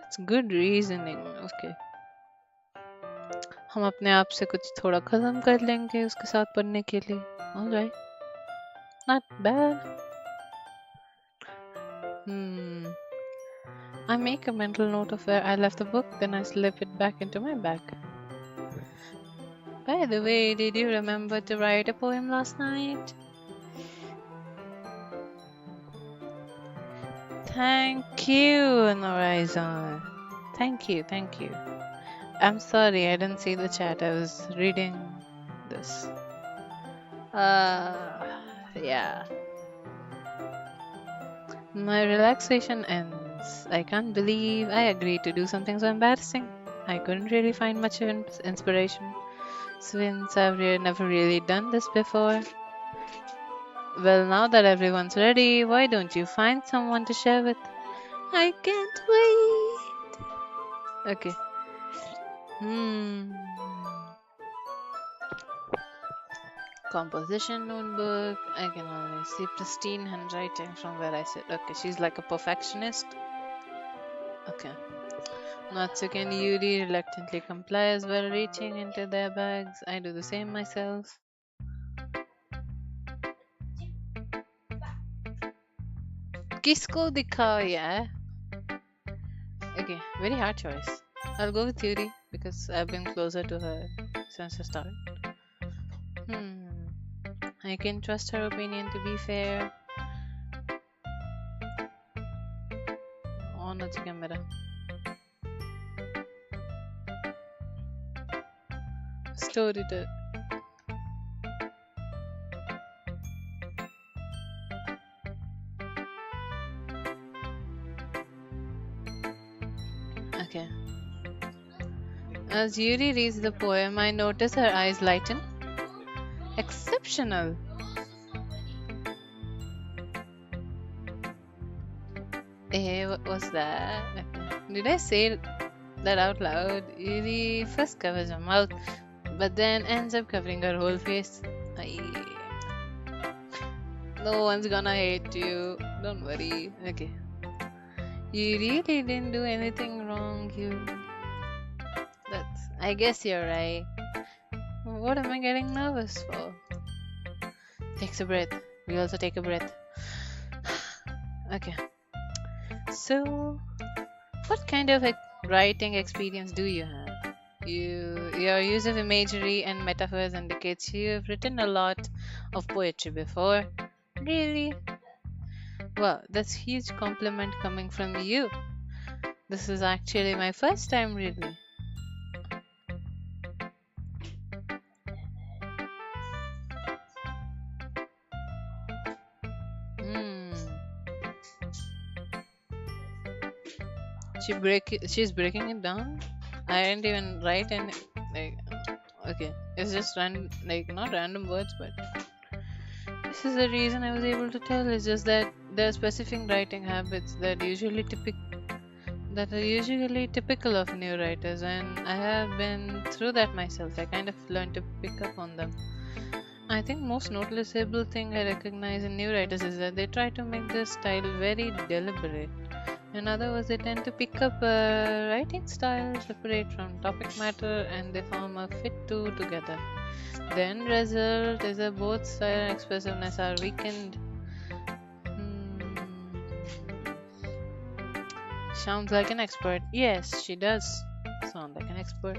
That's good reasoning. Okay. हम अपने आप से कुछ थोड़ा खत्म कर लेंगे उसके साथ पढ़ने के लिए. Alright. Not bad. Hmm. I make a mental note of where I left the book, then I slip it back into my bag. By the way, did you remember to write a poem last night? Thank you, Horizon. Thank you, thank you. I'm sorry, I didn't see the chat. I was reading this. Yeah. My relaxation ends. I can't believe I agreed to do something so embarrassing. I couldn't really find much of inspiration since I've never really done this before. Well, now that everyone's ready, why don't you find someone to share with? I can't wait. Okay. Hmm. Composition notebook. I can only see pristine handwriting from where I sit. Okay, she's like a perfectionist. Okay. Natsuki and Yuri reluctantly complies while reaching into their bags. I do the same myself. Kisko dikhao yaar. Okay, very hard choice. I'll go with Yuri because I've been closer to her since the start. Hmm. I can trust her opinion to be fair. Oh, Natsuki mera. Story to. Okay. As Yuri reads the poem, I notice her eyes lighten. Exceptional. What was that? Okay. Did I say that out loud? Yuri first covers her mouth, but then ends up covering her whole face. Aye. No one's gonna hate you. Don't worry. Okay. You really didn't do anything wrong. I guess you're right. What am I getting nervous for? Takes a breath. We also take a breath. Okay. So, what kind of writing experience do you have? Your use of imagery and metaphors indicates you have written a lot of poetry before. Really? Wow, that's huge compliment coming from you. This is actually my first time really. She's breaking it down. I didn't even write any like. Okay, it's just like not random words, but this is the reason I was able to tell. It's just that there are specific writing habits that are usually typical of new writers, and I have been through that myself. I kind of learned to pick up on them. I think most noticeable thing I recognize in new writers is that they try to make their style very deliberate. In other words, they tend to pick up a writing style separate from topic matter and they form a fit two together. The end result is that both style and expressiveness are weakened. Hmm. Sounds like an expert. Yes, she does sound like an expert.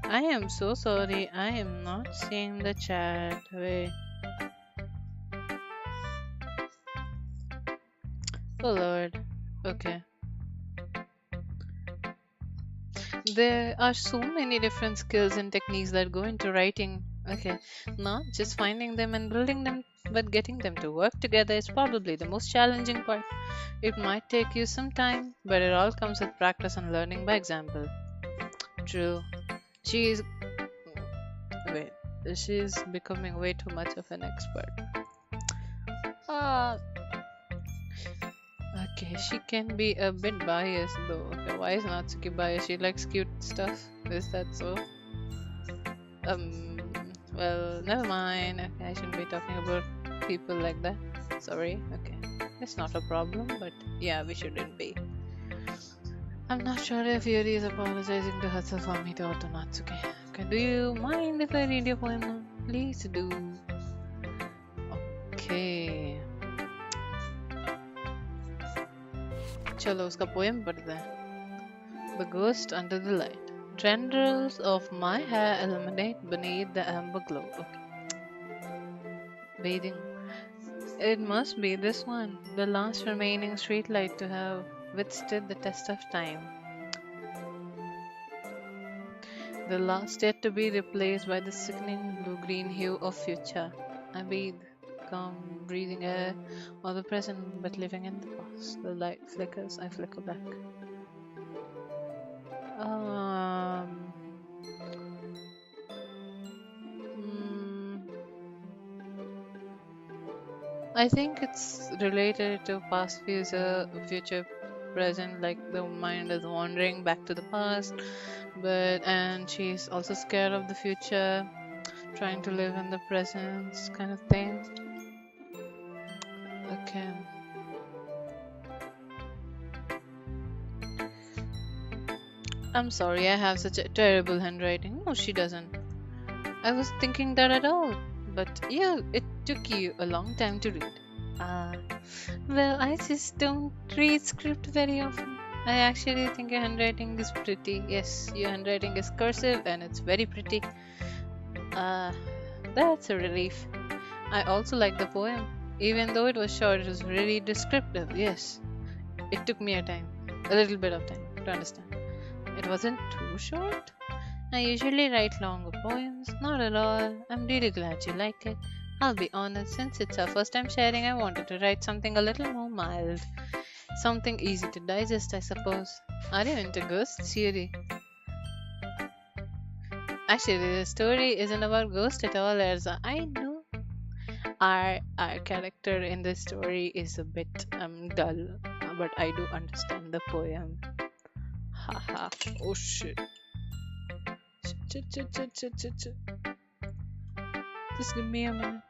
I am so sorry. I am not seeing the chat. Wait. Oh lord. Okay. There are so many different skills and techniques that go into writing. Okay. Not just finding them and building them, but getting them to work together is probably the most challenging part. It might take you some time, but it all comes with practice and learning by example. True. She is. Wait. She's becoming way too much of an expert. Ah, okay, she can be a bit biased though. Okay, why is Natsuki biased? She likes cute stuff. Is that so? Um, well, never mind. Okay, I shouldn't be talking about people like that. Sorry. Okay, it's not a problem, but yeah, we shouldn't be. I'm not sure if Yuri is apologizing to herself or me or to Natsuki. Okay, do you mind if I read your poem now? Please do. Okay. चलो उसका poem पढ़ते हैं. The ghost under the light. Tendrils of my hair illuminate beneath the amber glow. Okay. Bathing. It must be this one, the last remaining streetlight to have withstood the test of time. The last yet to be replaced by the sickening blue-green hue of future. I bathe, calm, breathing air of the present, but living in the past. The light flickers, I flicker back. Hmm, I think it's related to past, future, present. Like the mind is wandering back to the past, and she's also scared of the future, trying to live in the present, kind of thing. Okay. I'm sorry, I have such a terrible handwriting. No, she doesn't. I was thinking that at all. But yeah, it took you a long time to read. Ah, well, I just don't read script very often. I actually think your handwriting is pretty. Yes, your handwriting is cursive and it's very pretty. Ah, that's a relief. I also like the poem. Even though it was short, it was really descriptive. Yes, it took me a little bit of time to understand. It wasn't too short. I usually write longer poems, not at all. I'm really glad you like it. I'll be honest, since it's our first time sharing, I wanted to write something a little more mild. Something easy to digest, I suppose. Are you into ghosts, Yuri? Actually, the story isn't about ghosts at all, Erza. I know. Our character in the story is a bit dull, but I do understand the poem. Haha. Oh shit. Shit. Just give me a minute.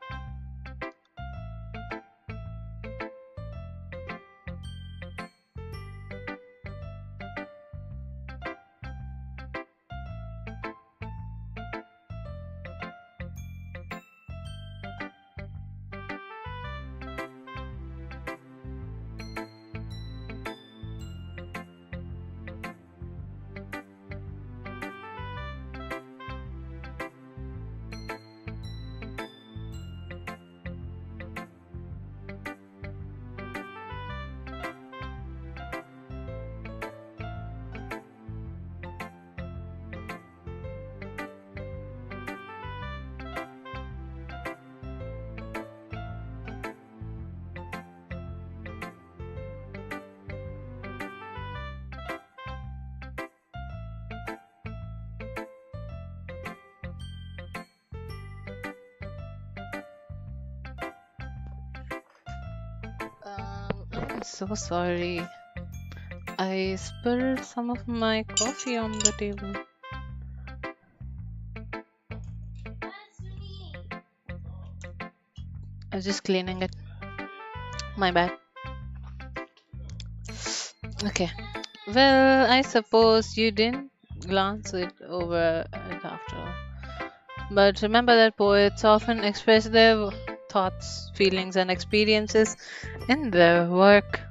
I'm so sorry. I spilled some of my coffee on the table. I was just cleaning it. My bad. Okay. Well, I suppose you didn't glance it over it after all. But remember that poets often express their thoughts, feelings, and experiences in their work.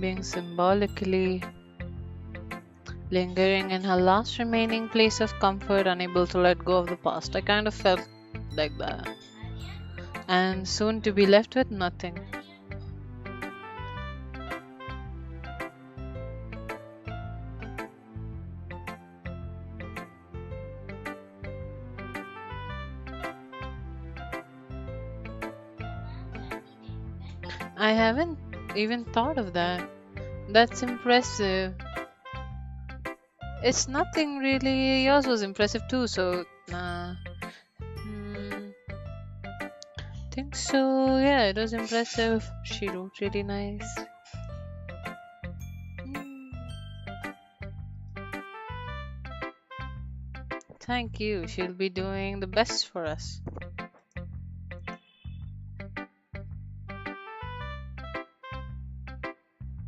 Being symbolically lingering in her last remaining place of comfort, unable to let go of the past. I kind of felt like that. And soon to be left with nothing. I haven't even thought of that. That's impressive. It's nothing really. Yours was impressive too, so. Hmm, think so. Yeah, it was impressive. She wrote really nice. Hmm, thank you. She'll be doing the best for us.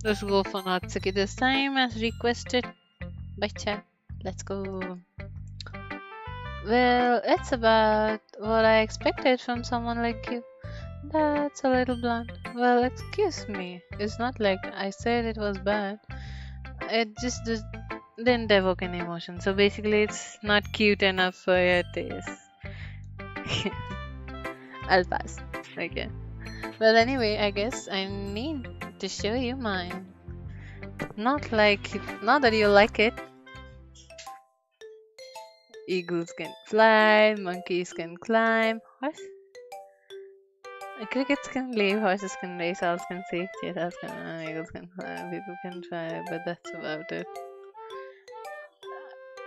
Let's go for Natsuki this time as requested by chat. Let's go. Well, it's about what I expected from someone like you. That's a little blunt. Well, excuse me. It's not like I said it was bad. It just didn't evoke any emotion. So basically, it's not cute enough for your taste. I'll pass. Okay. Well, anyway, I guess I need to show you mine. Not that you like it. Eagles can fly, monkeys can climb, crickets can leave, horses can race, owls can see, cheetahs can run, eagles can fly, people can try, but that's about it.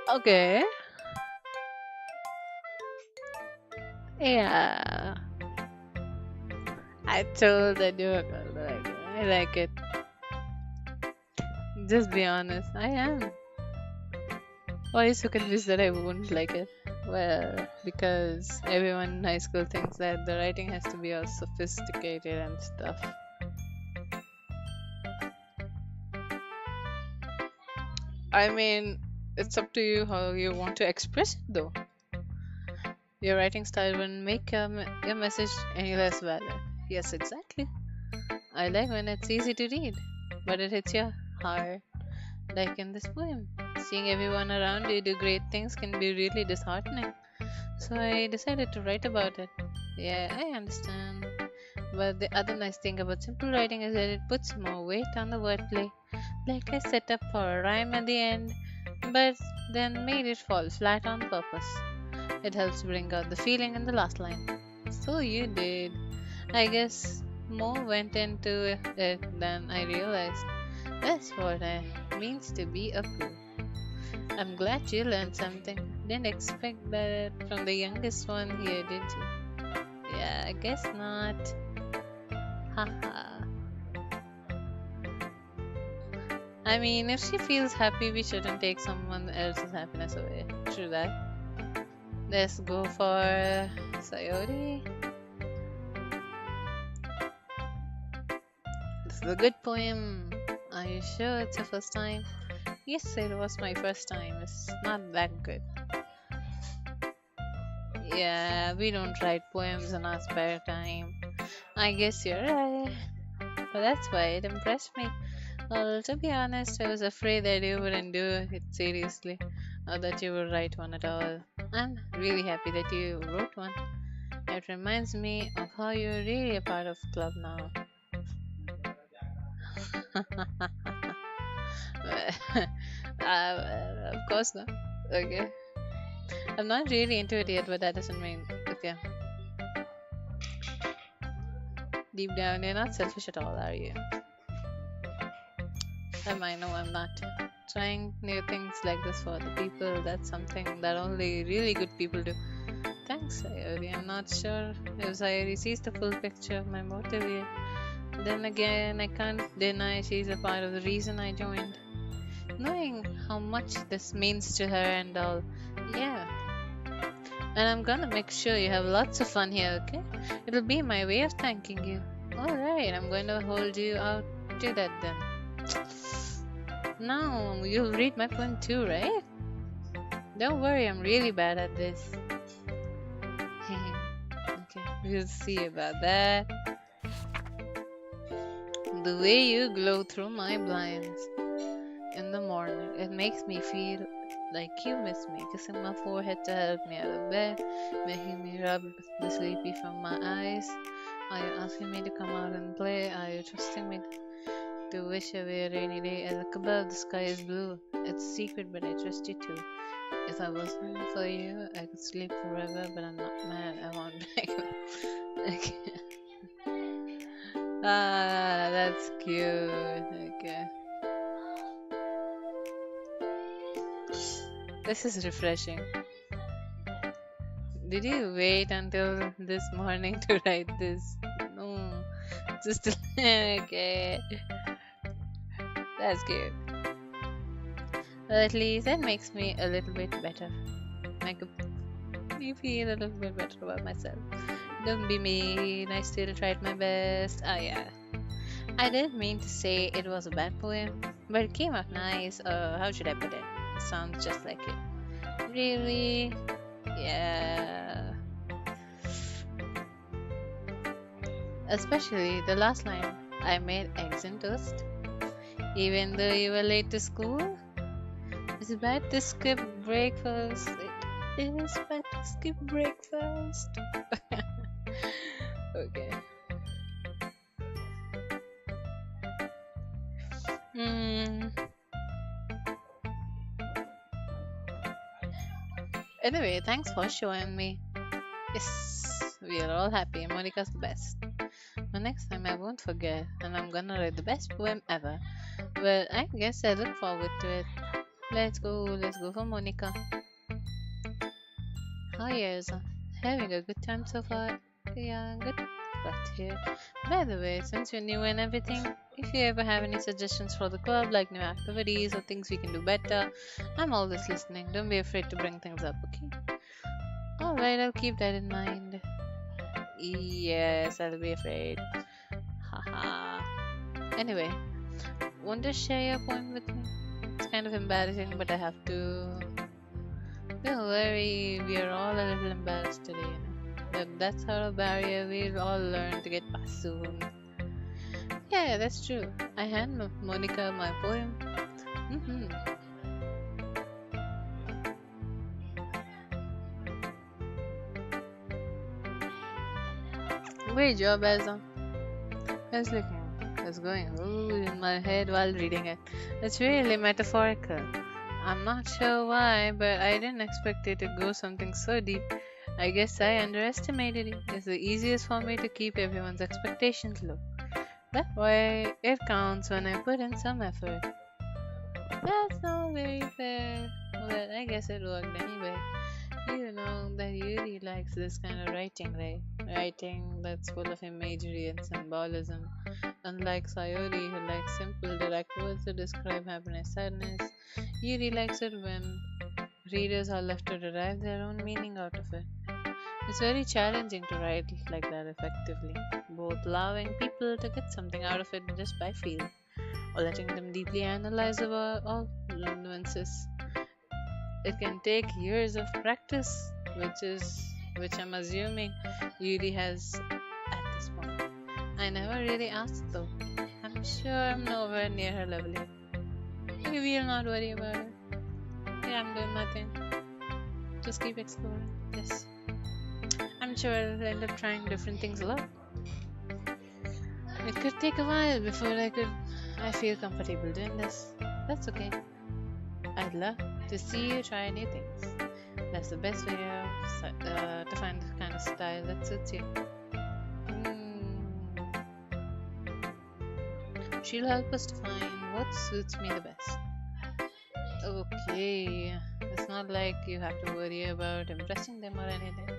Okay. Yeah. I told that you were gonna like it. I like it. Just be honest. I am. Why are you so convinced that I won't like it? Well, because everyone in high school thinks that the writing has to be all sophisticated and stuff. I mean, it's up to you how you want to express it though. Your writing style wouldn't make your message any less valid. Yes, exactly. I like when it's easy to read, but it hits your heart. Like in this poem. Seeing everyone around you do great things can be really disheartening. So I decided to write about it. Yeah, I understand. But the other nice thing about simple writing is that it puts more weight on the wordplay. Like I set up for a rhyme at the end, but then made it fall flat on purpose. It helps bring out the feeling in the last line. So you did. I guess more went into it than I realized. That's what it means to be a pro. I'm glad you learned something. Didn't expect that from the youngest one here, did you? Yeah, I guess not. Haha. I mean, if she feels happy, we shouldn't take someone else's happiness away. True that. Let's go for Sayori. This is a good poem. Are you sure it's your first time? Yes, it was my first time. It's not that good. Yeah, we don't write poems in our spare time. I guess you're right. But that's why it impressed me. Well, to be honest, I was afraid that you wouldn't do it seriously or that you would write one at all. I'm really happy that you wrote one. It reminds me of how you're really a part of club now. Of course not. Okay. I'm not really into it yet, but that doesn't mean. Okay. Deep down, you're not selfish at all, are you? I know I'm not. Trying new things like this for the people, that's something that only really good people do. Thanks, Sayuri. I'm not sure if Sayuri sees the full picture of my motive yet. Then again, I can't deny she's a part of the reason I joined. Knowing how much this means to her and all. Yeah, and I'm gonna make sure you have lots of fun here, okay? It'll be my way of thanking you. Alright, I'm going to hold you out to that then. Now, you'll read my poem too, right? Don't worry, I'm really bad at this. Okay, we'll see about that. The way you glow through my blinds in the morning, it makes me feel like you miss me, kissing my forehead to help me out of bed, making me rub the sleepy from my eyes. Are you asking me to come out and play? Are you trusting me to wish away a rainy day? And look above, the sky is blue. It's a secret, but I trust you too. If I wasn't for you, I could sleep forever, but I'm not mad. I won't beg. Okay. Ah, that's cute. Okay. This is refreshing. Did you wait until this morning to write this? No, just okay. That's good. Well, at least that makes me a little bit better. Make me feel a little bit better about myself. Don't be mean. I still tried my best. Oh yeah. I didn't mean to say it was a bad poem, but it came out nice. How should I put it? It sounds just like it. Really? Yeah. Especially the last line. I made eggs and toast. Even though you were late to school? It's bad to skip breakfast. It is bad to skip breakfast. Okay. Hmm. Anyway, thanks for showing me. Yes, we are all happy. Monica's the best. But next time I won't forget, and I'm gonna write the best poem ever. Well, I guess I look forward to it. Let's go for Monica. Hi, Erza. Having a good time so far? Yeah, good. Glad to hear. By the way, since you're new and everything, if you ever have any suggestions for the club, like new activities or things we can do better, I'm always listening. Don't be afraid to bring things up, okay? Alright, I'll keep that in mind. Yes, I'll be afraid. Haha. Anyway, want to share your poem with me? It's kind of embarrassing, but I have to. Don't worry, we are all a little embarrassed today, you know. But that's our barrier, we'll all learn to get past soon. Yeah, that's true. I hand Monica my poem. Mm-hmm. Great job, Ezra. I was looking, I was going ooh in my head while reading it. It's really metaphorical. I'm not sure why, but I didn't expect it to go something so deep. I guess I underestimated it. It's the easiest for me to keep everyone's expectations low. That way, it counts when I put in some effort. That's not very fair. But I guess it worked anyway. You know that Yuri likes this kind of writing, right? Writing that's full of imagery and symbolism. Unlike Sayori, who likes simple, direct words to describe happiness, sadness, Yuri likes it when readers are left to derive their own meaning out of it. It's very challenging to write like that effectively, both allowing people to get something out of it just by feel, or letting them deeply analyze about all nuances. It can take years of practice, which I'm assuming Yuri has at this point. I never really asked though. I'm sure I'm nowhere near her level yet. Okay, we'll not worry about it. Yeah, I'm doing my thing. Just keep exploring. Yes. I'm sure I'll end up trying different things a lot. It could take a while before I feel comfortable doing this. That's okay. I'd love to see you try new things. That's the best way to find the kind of style that suits you. Mm. She'll help us to find what suits me the best. Okay, it's not like you have to worry about impressing them or anything.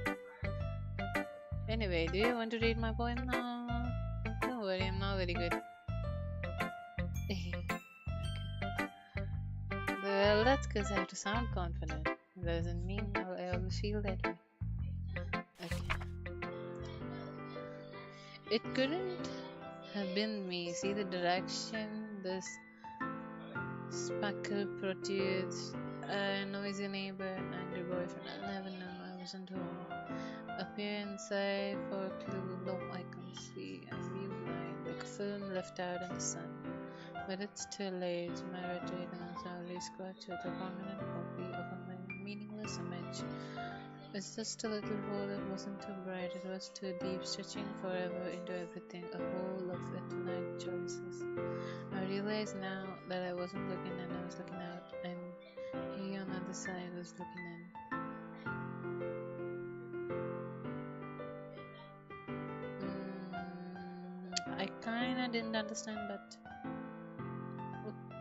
Anyway, do you want to read my poem now? Don't worry, I'm not very good. Okay. Well, that's because I have to sound confident. It doesn't mean I always feel that way. Okay. It couldn't have been me. See the direction this spackle protrudes, a noisy neighbor, an angry boyfriend. I'll never know I wasn't home. Appear inside for a clue. No, I can't see. I'm view blind, like a film left out in the sun. But it's too late. My retinals are only scratched with a permanent copy of a meaningless image. It's just a little hole that wasn't too bright, it was too deep, stretching forever into everything, a hole of infinite choices. I realize now that I wasn't looking in, I was looking out, and he on the other side was looking in. I kinda didn't understand, but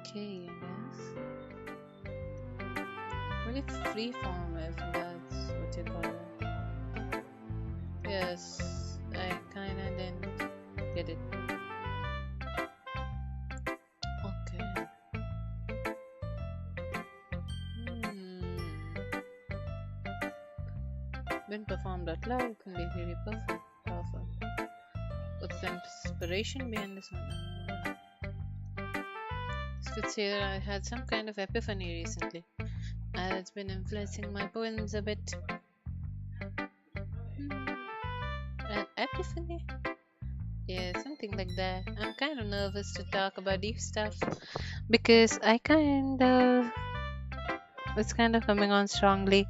okay, I guess. Pretty freeform if that's what you call it. Yes, I kinda didn't get it. Okay. When performed out loud, can be really perfect, powerful. What's the inspiration behind this one? I could say that I had some kind of epiphany recently. It's been influencing my poems a bit. An epiphany? Yeah, something like that. I'm kind of nervous to talk about deep stuff because it's kind of coming on strongly.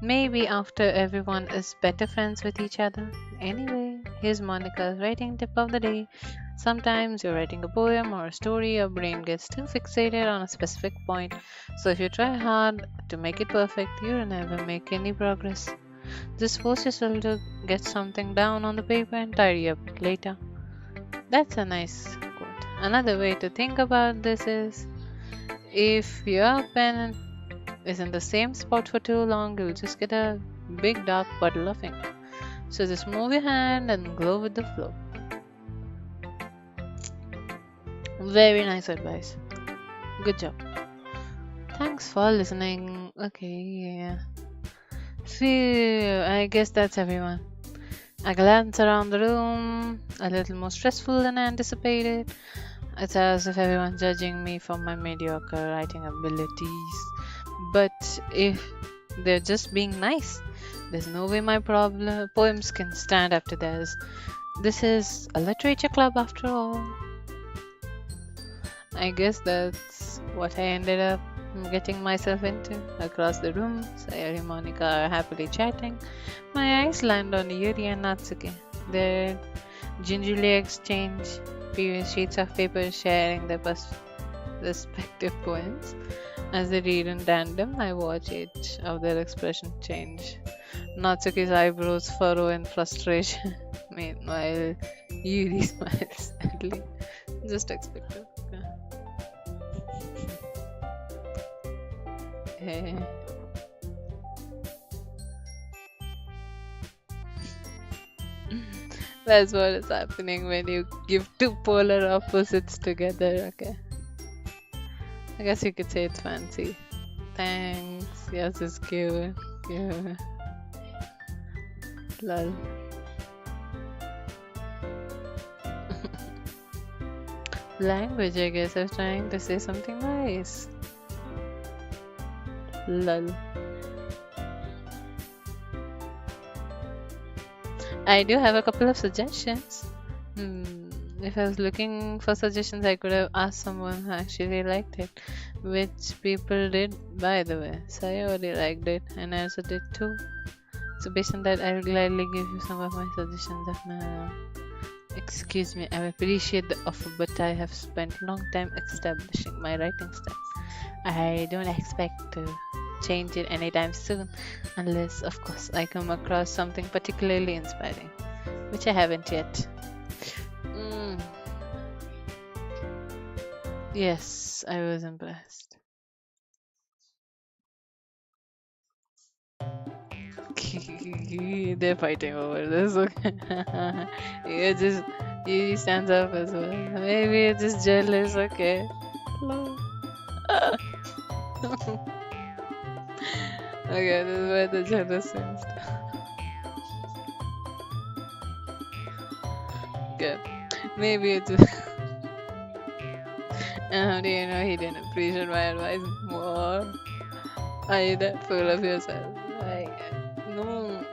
Maybe after everyone is better friends with each other. Anyway, here's Monica's writing tip of the day. Sometimes you're writing a poem or a story, your brain gets too fixated on a specific point. So if you try hard to make it perfect, you'll never make any progress. Just force yourself to get something down on the paper and tidy up later. That's a nice quote. Another way to think about this is if your pen is in the same spot for too long, you'll just get a big dark puddle of ink. So just move your hand and go with the flow. Very nice advice. Good job. Thanks for listening. Okay, yeah. See, I guess that's everyone. I glance around the room, a little more stressful than I anticipated. It's as if everyone's judging me for my mediocre writing abilities. But if they're just being nice, there's no way my poems can stand up to theirs. This is a literature club after all. I guess that's what I ended up getting myself into. Across the room, Sayori and Monica are happily chatting. My eyes land on Yuri and Natsuki. They gingerly exchange sheets of paper, sharing their respective poems. As they read in tandem, I watch each of their expression change. Natsuki's eyebrows furrow in frustration. Meanwhile, Yuri smiles sadly. Just expect it. Okay. That's what is happening when you give two polar opposites together. Okay. I guess you could say it's fancy. Thanks. Yes, it's cute. Cute. Lol. Language, I guess. I was trying to say something nice. Lol. I do have a couple of suggestions. If I was looking for suggestions, I could have asked someone who actually liked it, which people did, by the way. So I already liked it, and I also did too. So based on that, I will gladly give you some of my suggestions of now. Excuse me, I appreciate the offer, but I have spent long time establishing my writing style. I don't expect to change it anytime soon, unless, of course, I come across something particularly inspiring, which I haven't yet. Yes, I was impressed. They're fighting over this. Okay. You just he stands up as well. Maybe you're just jealous. Okay. Love. Okay, this is where the jealous seems. Okay. Maybe it's. How do you know he didn't appreciate my advice more? Are you that full of yourself? Like, no.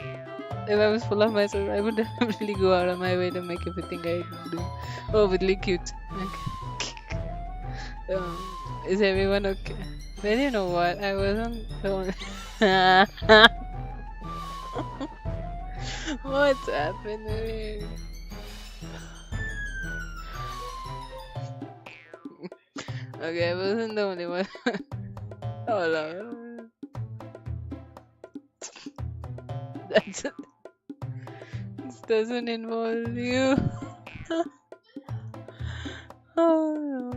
If I was full of myself, I would definitely go out of my way to make everything I do overly cute. Okay. Is everyone okay? Well, you know what? I wasn't the only. What's happening? Okay, I wasn't the only one. Oh, no. That's it. This doesn't involve you. Oh, no.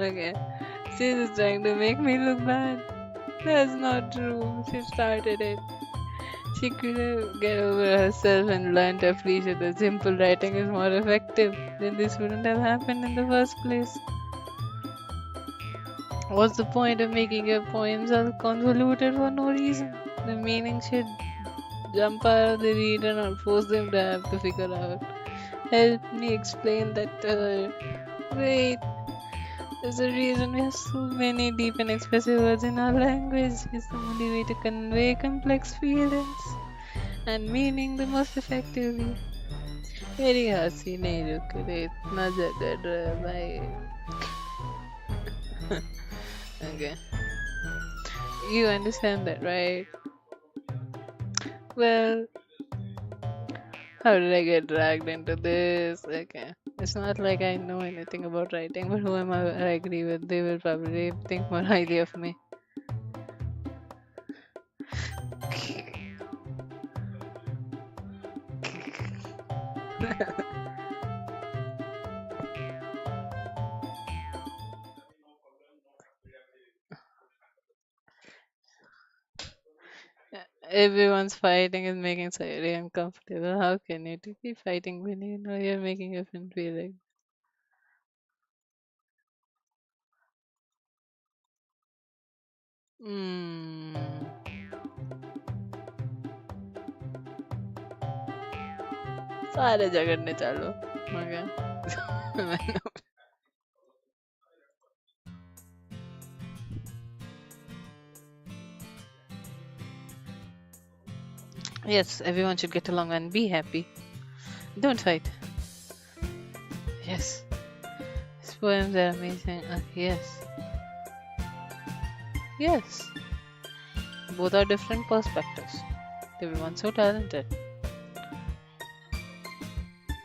Okay. She's trying to make me look bad. That's not true. She started it. She could have get over herself and learn to appreciate that simple writing is more effective. Then this wouldn't have happened in the first place. What's the point of making your poems all convoluted for no reason? The meaning should jump out of the reader, not force them to have to figure out. Help me explain that to her. Wait, there's a reason we have so many deep and expressive words in our language. It's the only way to convey complex feelings and meaning the most effectively. मेरी हंसी नहीं रुक रही इतना झगड़ रहा है भाई. Okay, you understand that, right? Well, how did I get dragged into this? Okay, it's not like I know anything about writing, but who am I agree with? They will probably think more highly of me. Everyone's fighting is making Sayuri uncomfortable. How can you keep fighting when you know you're making your friend feel like? Hmm. सारे झगड़ने चालू. Okay. Yes, everyone should get along and be happy. Don't fight. Yes. His poems are amazing. Yes. Yes. Both are different perspectives. Everyone's so talented.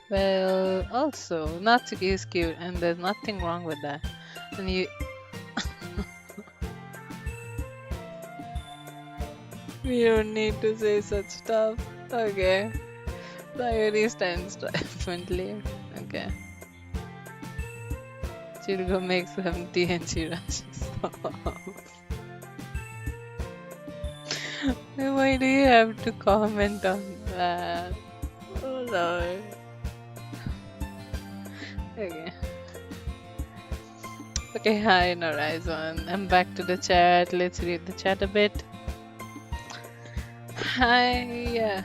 Well, also, Natsuki is cute and there's nothing wrong with that. And you. We don't need to say such stuff. Okay. Sayuri stands triumphantly. Okay. She'll go make some tea and she rushes off. Why do you have to comment on that? Oh Lord. Okay. Okay, hi Horizon. I'm back to the chat. Let's read the chat a bit. Hi.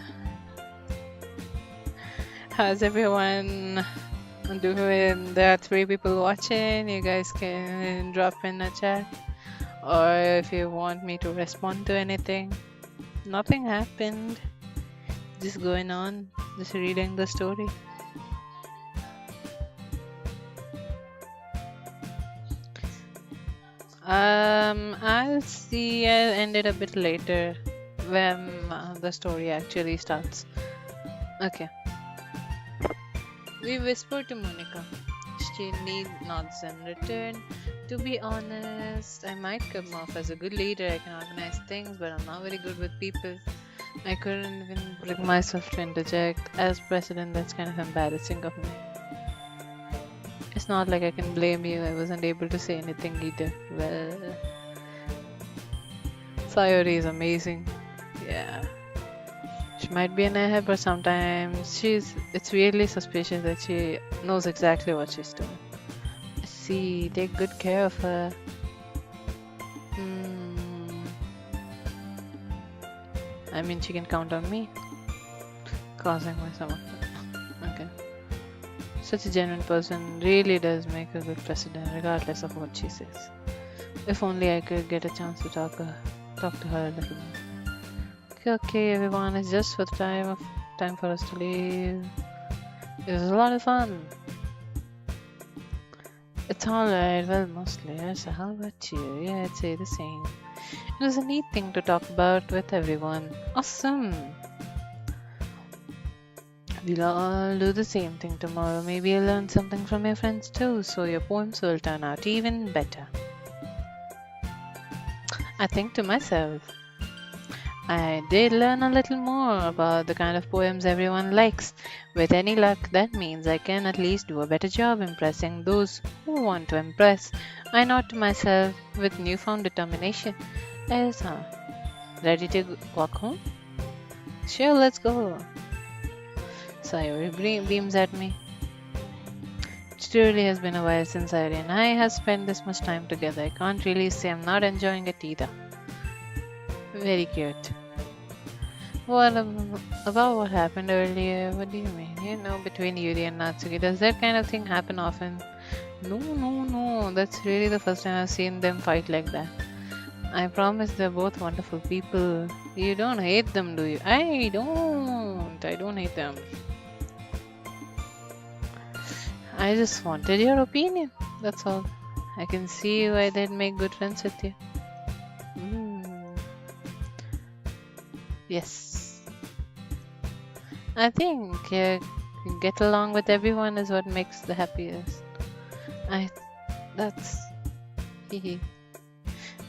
How's everyone doing? There are 3 people watching. You guys can drop in a chat. Or if you want me to respond to anything. Nothing happened. Just going on. Just reading the story. I'll see. I'll end it a bit later when the story actually starts. Okay. We whispered to Monica. She nods in return. To be honest, I might come off as a good leader. I can organize things, but I'm not very good with people. I couldn't even bring myself to interject. As president, that's kind of embarrassing of me. It's not like I can blame you. I wasn't able to say anything either. Well, Sayori is amazing. Yeah. She might be an airhead, but sometimes it's weirdly suspicious that she knows exactly what she's doing. See, take good care of her. Hmm. I mean, she can count on me, causing my stomach. Okay. Such a genuine person really does make a good president, regardless of what she says. If only I could get a chance to talk to her a little more. Okay, okay, everyone, it's just for the time for us to leave. It was a lot of fun. It's alright, well, mostly. Yes, how about you? Yeah, I'd say the same. It was a neat thing to talk about with everyone. Awesome! We'll all do the same thing tomorrow. Maybe you'll learn something from your friends too, so your poems will turn out even better. I think to myself, I did learn a little more about the kind of poems everyone likes. With any luck, that means I can at least do a better job impressing those who want to impress. I nod to myself with newfound determination. Elsa, ready to walk home? Sure, let's go. Sayori beams at me. It truly has been a while since Sayori and I have spent this much time together. I can't really say I'm not enjoying it either. Very cute. About what happened earlier? What do you mean? You know, between Yuri and Natsuki, does that kind of thing happen often? No, no, no. That's really the first time I've seen them fight like that. I promise they're both wonderful people. You don't hate them, do you? I don't. I don't hate them. I just wanted your opinion. That's all. I can see why they'd make good friends with you. Mm. Yes. I think get along with everyone is what makes the happiest. I that's hehe.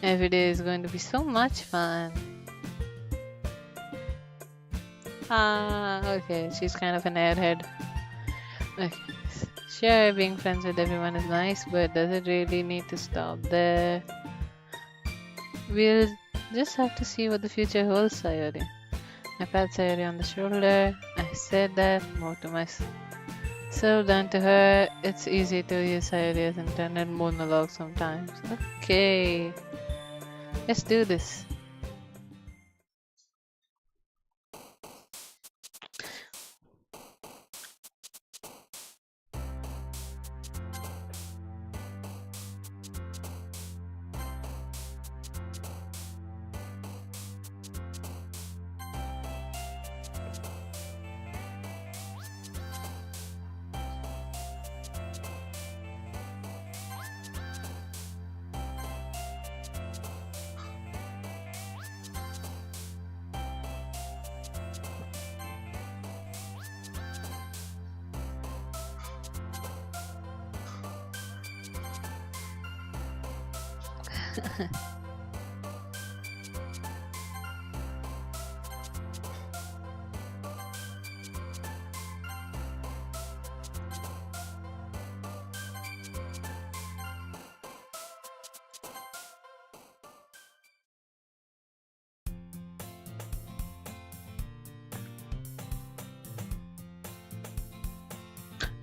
Every day is going to be so much fun. Ah, okay. She's kind of an airhead. Okay. Sure, being friends with everyone is nice, but does it really need to stop there? We'll just have to see what the future holds, Sayori. I pat Sayori on the shoulder. I said that more to myself than to her. It's easy to use Sayori as intended monologue sometimes. Okay, let's do this.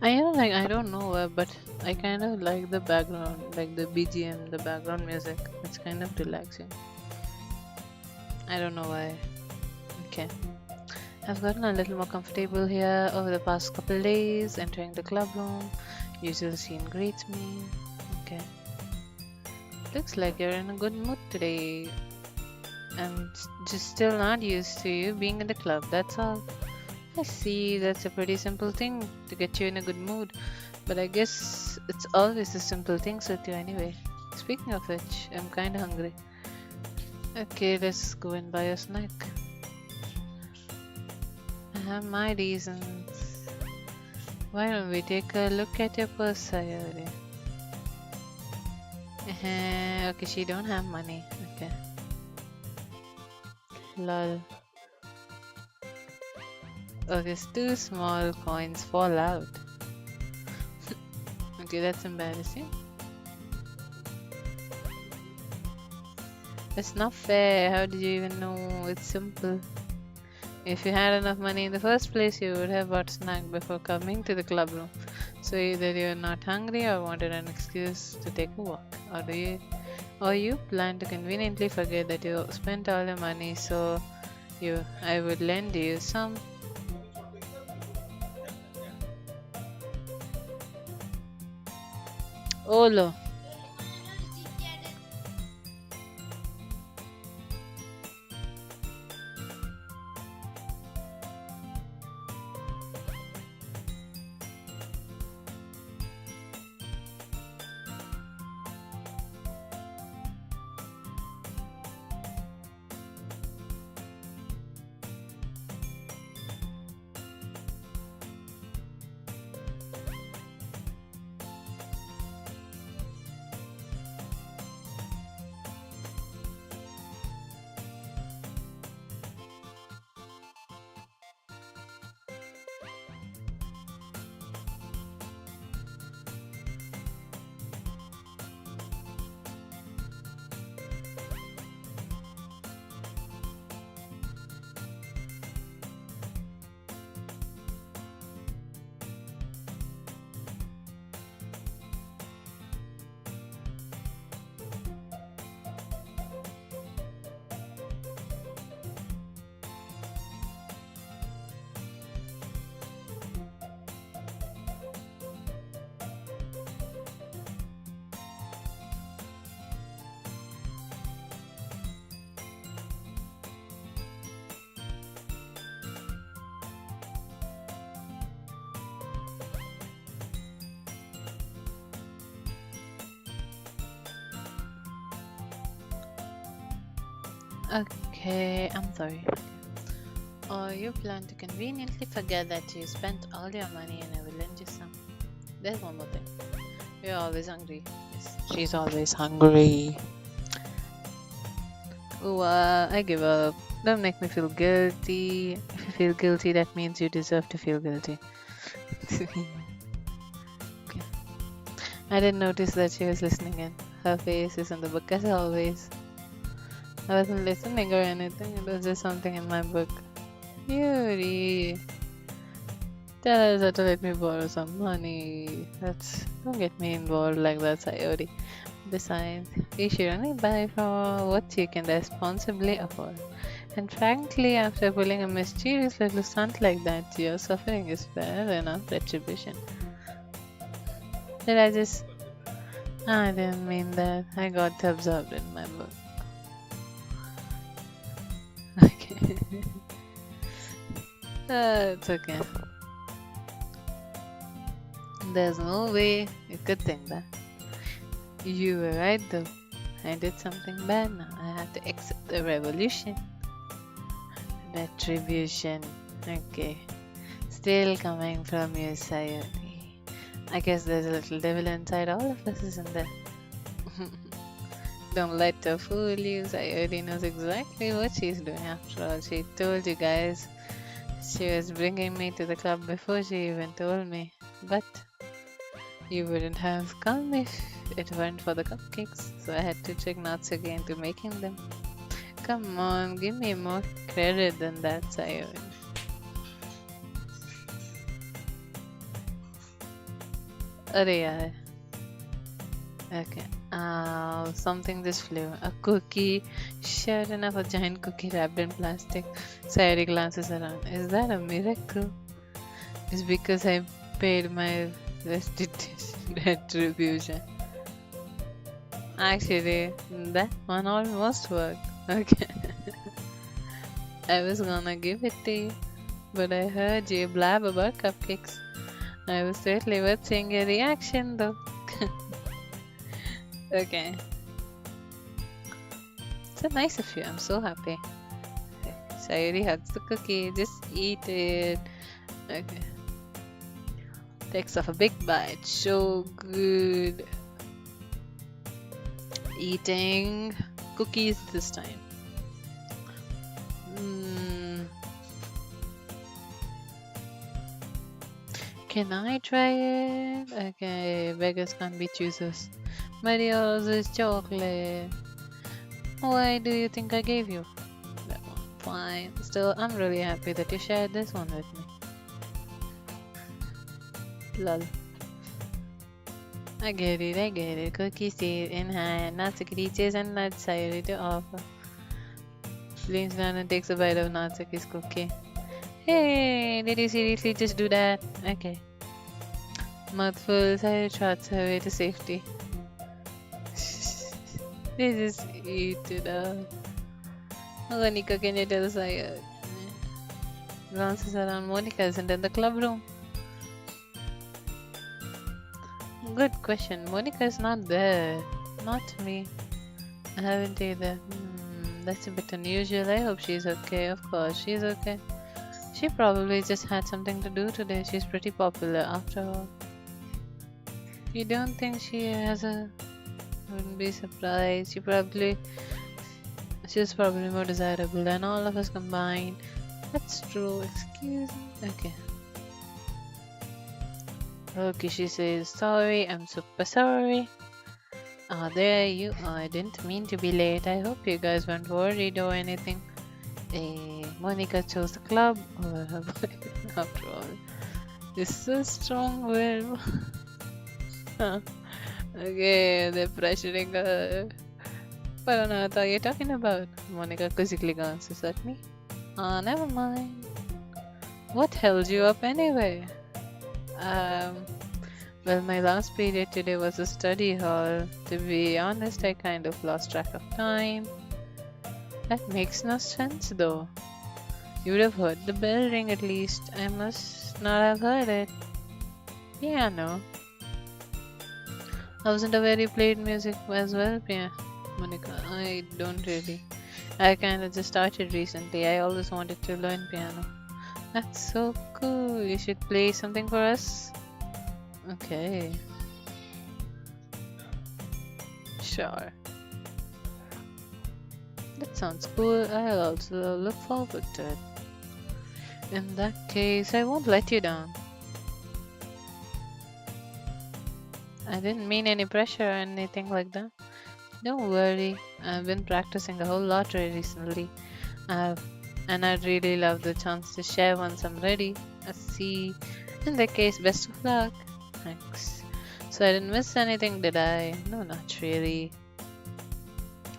I don't know, but I kind of like the background, like the BGM, the background music. It's kind of relaxing. I don't know why. Okay. I've gotten a little more comfortable here over the past couple days, entering the club room. Usual scene greets me. Okay. Looks like you're in a good mood today. I'm just still not used to you being in the club, that's all. I see, that's a pretty simple thing to get you in a good mood. But I guess it's always the simple things with you anyway. Speaking of which, I'm kinda hungry. Okay, let's go and buy a snack. I have my reasons. Why don't we take a look at your purse, Sayori? Okay, she don't have money. Okay. Lol. Okay, two small coins fall out. Okay, that's embarrassing. It's not fair. How did you even know? It's simple. If you had enough money in the first place, you would have bought snack before coming to the club room. So either you're not hungry or wanted an excuse to take a walk, or you plan to conveniently forget that you spent all your money. So I would lend you some. Olo. Okay, I'm sorry. Or you plan to conveniently forget that you spent all your money and I will lend you some. There's one more thing. You're always hungry. Yes, she's always hungry. Oh, I give up. Don't make me feel guilty. If you feel guilty, that means you deserve to feel guilty. Okay. I didn't notice that she was listening in. Her face is in the book as always. I wasn't listening or anything, it was just something in my book. Yuri, tell us to let me borrow some money. Don't get me involved like that, Sayori. Besides, you should only buy for what you can responsibly afford. And frankly, after pulling a mischievous little stunt like that, your suffering is fair enough retribution. Did I just. I didn't mean that. I got absorbed in my book. Okay. It's okay. There's no way you could think that. You were right though. I did something bad now. I have to accept the revolution. Retribution. Okay. Still coming from you, Sayori. I guess there's a little devil inside all of us, isn't there? Don't let her fool you. Sayori knows exactly what she's doing after all. She told you guys she was bringing me to the club before she even told me. But you wouldn't have come if it weren't for the cupcakes, so I had to trick Natsuki into making them. Come on, give me more credit than that, Sayori. अरे यार. Okay. Something just flew. A cookie. Sure enough, a giant cookie wrapped in plastic. Sayori glances around. Is that a miracle? It's because I paid my retribution. Actually, that one almost worked. Okay. I was gonna give it to you, but I heard you blab about cupcakes. I was totally worth seeing your reaction though. Okay. So nice of you. I'm so happy. Sayuri hugs the cookie. Just eat it. Okay. Takes off a big bite. So good. Eating cookies this time. Can I try it? Okay, beggars can't be choosers. But yours is chocolate. Why do you think I gave you that one? Fine. Still, I'm really happy that you shared this one with me. Lol. I get it, I get it. Cookie stay in hand. Natsuki reaches and nuts ready to offer. Leans down and takes a bite of Natsuki's cookie. Hey, did you seriously just do that? Okay. Mouthful, Sayuri trots her way to safety. They just eat it up. Monica, can you tell Sayuri? Glances around. Monica isn't in the club room. Good question. Monica is not there. Not me. I haven't either. That's a bit unusual. I hope she's okay. Of course, she's okay. She probably just had something to do today. She's pretty popular after all. You don't think she has a... Wouldn't be surprised. She's probably more desirable than all of us combined. That's true. Excuse me. Okay. Okay, she says, sorry, I'm super sorry. Ah, there you are. I didn't mean to be late. I hope you guys weren't worried or anything. Monica chose the club over her boyfriend after all. This is strong will. Okay, they're pressuring her. What on earth are you talking about? Monica quizzically glances at me. Ah, never mind. What held you up anyway? Um, well, my last period today was a study hall. To be honest, I kind of lost track of time. That makes no sense though. You would have heard the bell ring at least. I must not have heard it. Piano. I wasn't aware you played music as well, Monica. I don't really. I kinda just started recently. I always wanted to learn piano. That's so cool. You should play something for us. Okay. Sure. That sounds cool. I'll also look forward to it. In that case, I won't let you down. I didn't mean any pressure or anything like that. Don't worry. I've been practicing a whole lot recently. I've and I'd really love the chance to share once I'm ready. I see. In that case, best of luck. Thanks. So I didn't miss anything, did I? No, not really.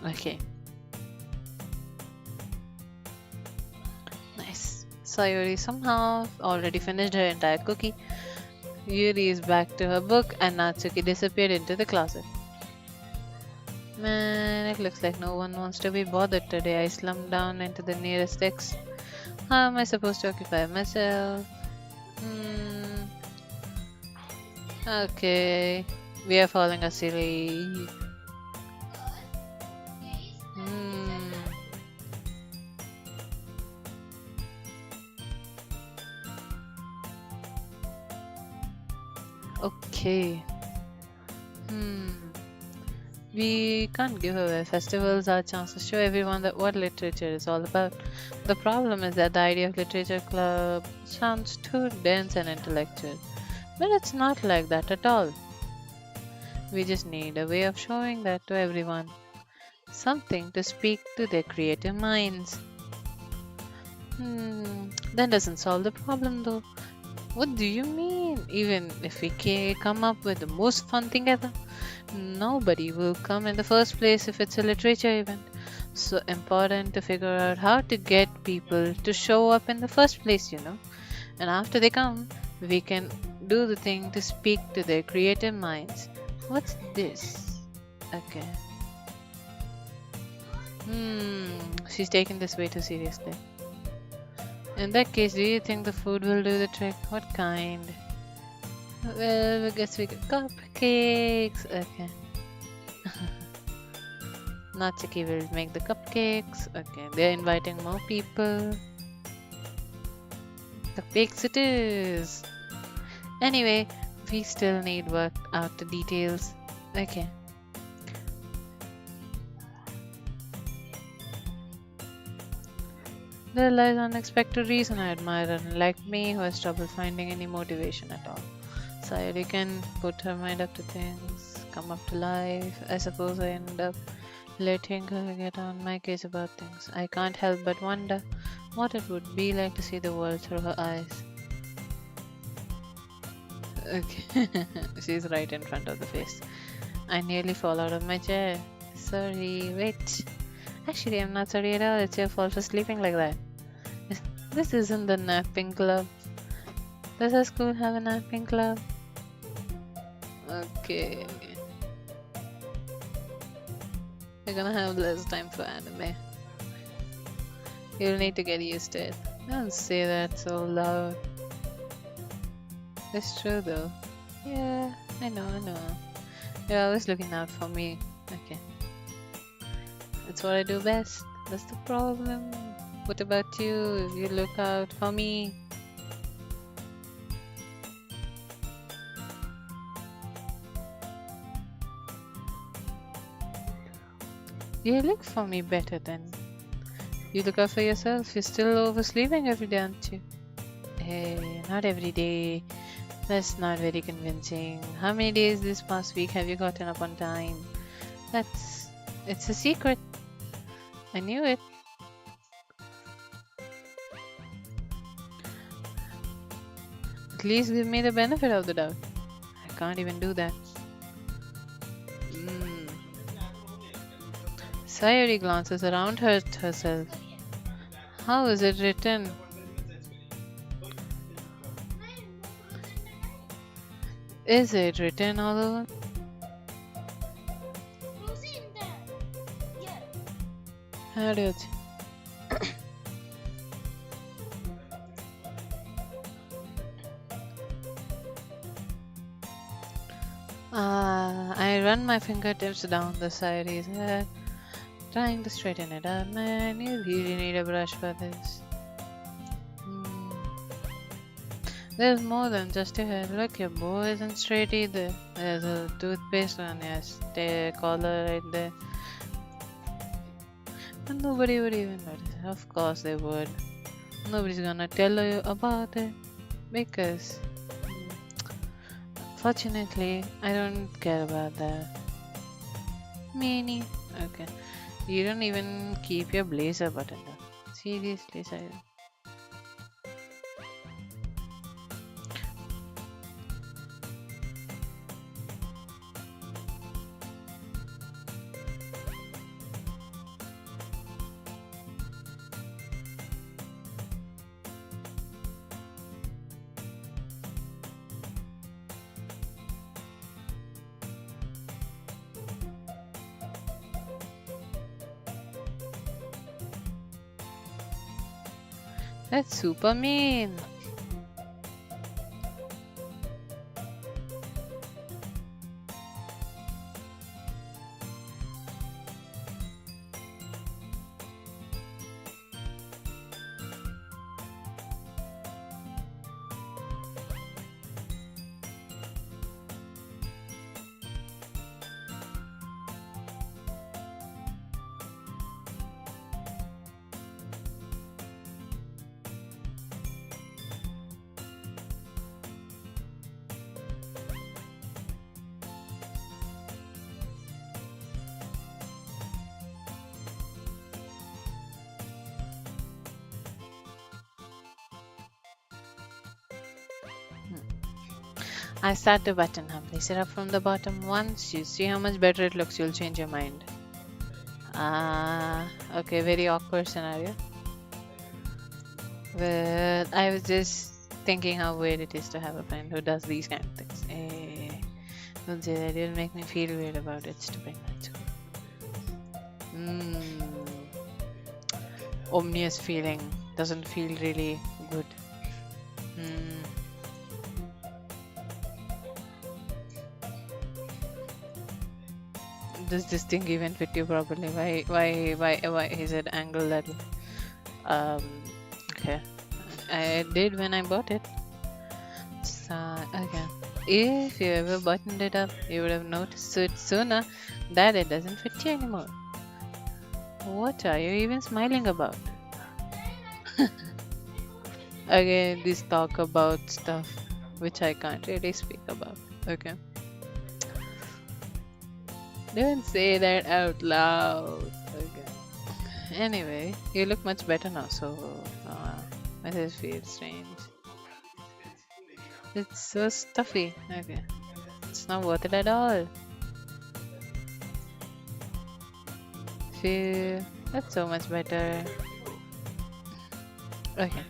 Okay. Nice. Sayuri somehow already finished her entire cookie. Yuri is back to her book and Natsuki disappeared into the closet. Man, it looks like no one wants to be bothered today. I slumped down into the nearest desk. How am I supposed to occupy myself? Okay. We are falling asleep. Okay. We can't give away. Festivals are a chance to show everyone that what literature is all about. The problem is that the idea of literature club sounds too dense and intellectual. But it's not like that at all. We just need a way of showing that to everyone. Something to speak to their creative minds. That doesn't solve the problem though. What do you mean? Even if we come up with the most fun thing ever, nobody will come in the first place if it's a literature event. So important to figure out how to get people to show up in the first place, And after they come, we can do the thing to speak to their creative minds. What's this? Okay. She's taking this way too seriously. In that case, do you think the food will do the trick? What kind? Well, I guess we get cupcakes. Okay. Natsuki will make the cupcakes. Okay, they're inviting more people. Cupcakes it is. Anyway, we still need work out the details. Okay. There lies unexpected reason I admire her, unlike me who has trouble finding any motivation at all. Sayuri can put her mind up to things, come up to life. I suppose I end up letting her get on my case about things. I can't help but wonder what it would be like to see the world through her eyes. Okay, she's right in front of the face. I nearly fall out of my chair. Sorry, wait. Actually, I'm not sorry at all. It's your fault for sleeping like that. This isn't the napping club. Does our school have a napping club? Okay. We're gonna have less time for anime. You'll need to get used to it. Don't say that so loud. It's true though. Yeah, I know. You're always looking out for me. Okay. That's what I do best. That's the problem. What about you? You look out for me. You look for me better than you look out for yourself. You're still oversleeping every day, aren't you? Hey, not every day. That's not very convincing. How many days this past week have you gotten up on time? It's a secret. I knew it. At least give me the benefit of the doubt. I can't even do that. Mm. Sayuri glances around her at herself. How is it written? Is it written all over? Hadi hadi. I run my fingertips down the Sayuri's head, trying to straighten it up. Man, you really need a brush for this. There's more than just your hair. Look, your bow isn't straight either. There's a toothpaste on your collar right there. And nobody would even notice. Of course they would. Nobody's gonna tell you about it because fortunately I don't care about that. Meanie. Okay. You don't even keep your blazer buttoned up. Seriously, Sayuri. That's super mean. I start the button humbly. Set up from the bottom. Once you see how much better it looks, you'll change your mind. Okay, very awkward scenario. Well, I was just thinking how weird it is to have a friend who does these kind of things. Don't say that. You'll make me feel weird about it. Stupid. Ominous feeling. Doesn't feel really good. Does this thing even fit you properly? Why is it angled that way? Okay. I did when I bought it. So, okay. If you ever buttoned it up, you would have noticed it sooner that it doesn't fit you anymore. What are you even smiling about? Again, this talk about stuff which I can't really speak about. Okay. Don't say that out loud. Okay. Anyway, you look much better now, so uh, I just feel strange. It's so stuffy. Okay. It's not worth it at all. Feel that's so much better. Okay.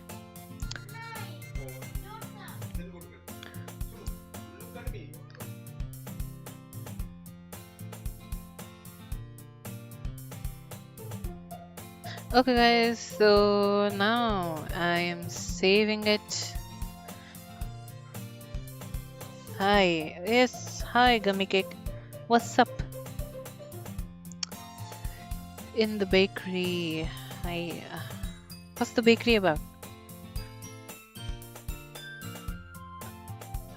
Okay, guys. So now I am saving it. Hi. Yes. Hi, Gummy Cake. What's up? In the bakery. I. What's the bakery about?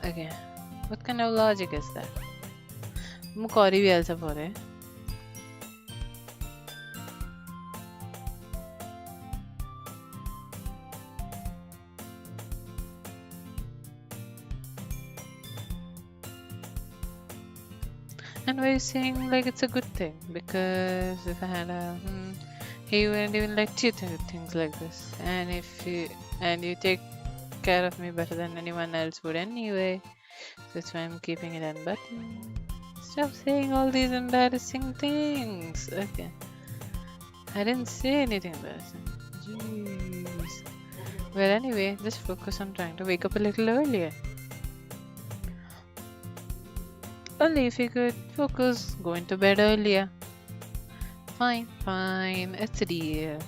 Okay. What kind of logic is that? Mukori भी ऐसा बोल रहे. And why are you saying like it's a good thing? Because if I had a he wouldn't even let you do things like this. And you take care of me better than anyone else would anyway. That's why I'm keeping it unbuttoned. Stop saying all these embarrassing things. Okay. I didn't say anything embarrassing. Jeez. Well, anyway, just focus on trying to wake up a little earlier. Only if you could focus going to bed earlier. Fine, fine, it's a deal.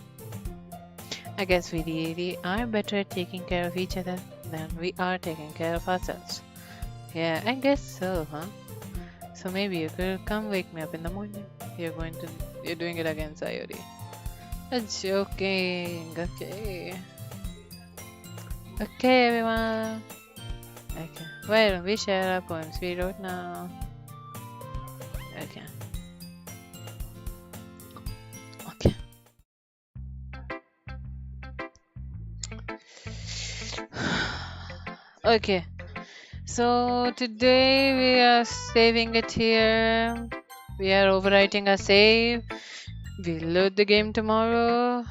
I guess we really are better at taking care of each other than we are taking care of ourselves. Yeah, I guess so, huh? So maybe you could come wake me up in the morning. You're doing it again, Sayori. It's joking, okay. Okay, everyone. Okay, why don't we share our poems we wrote now? Okay. Okay. Okay. So today we are saving it here. We are overwriting our save. We load the game tomorrow.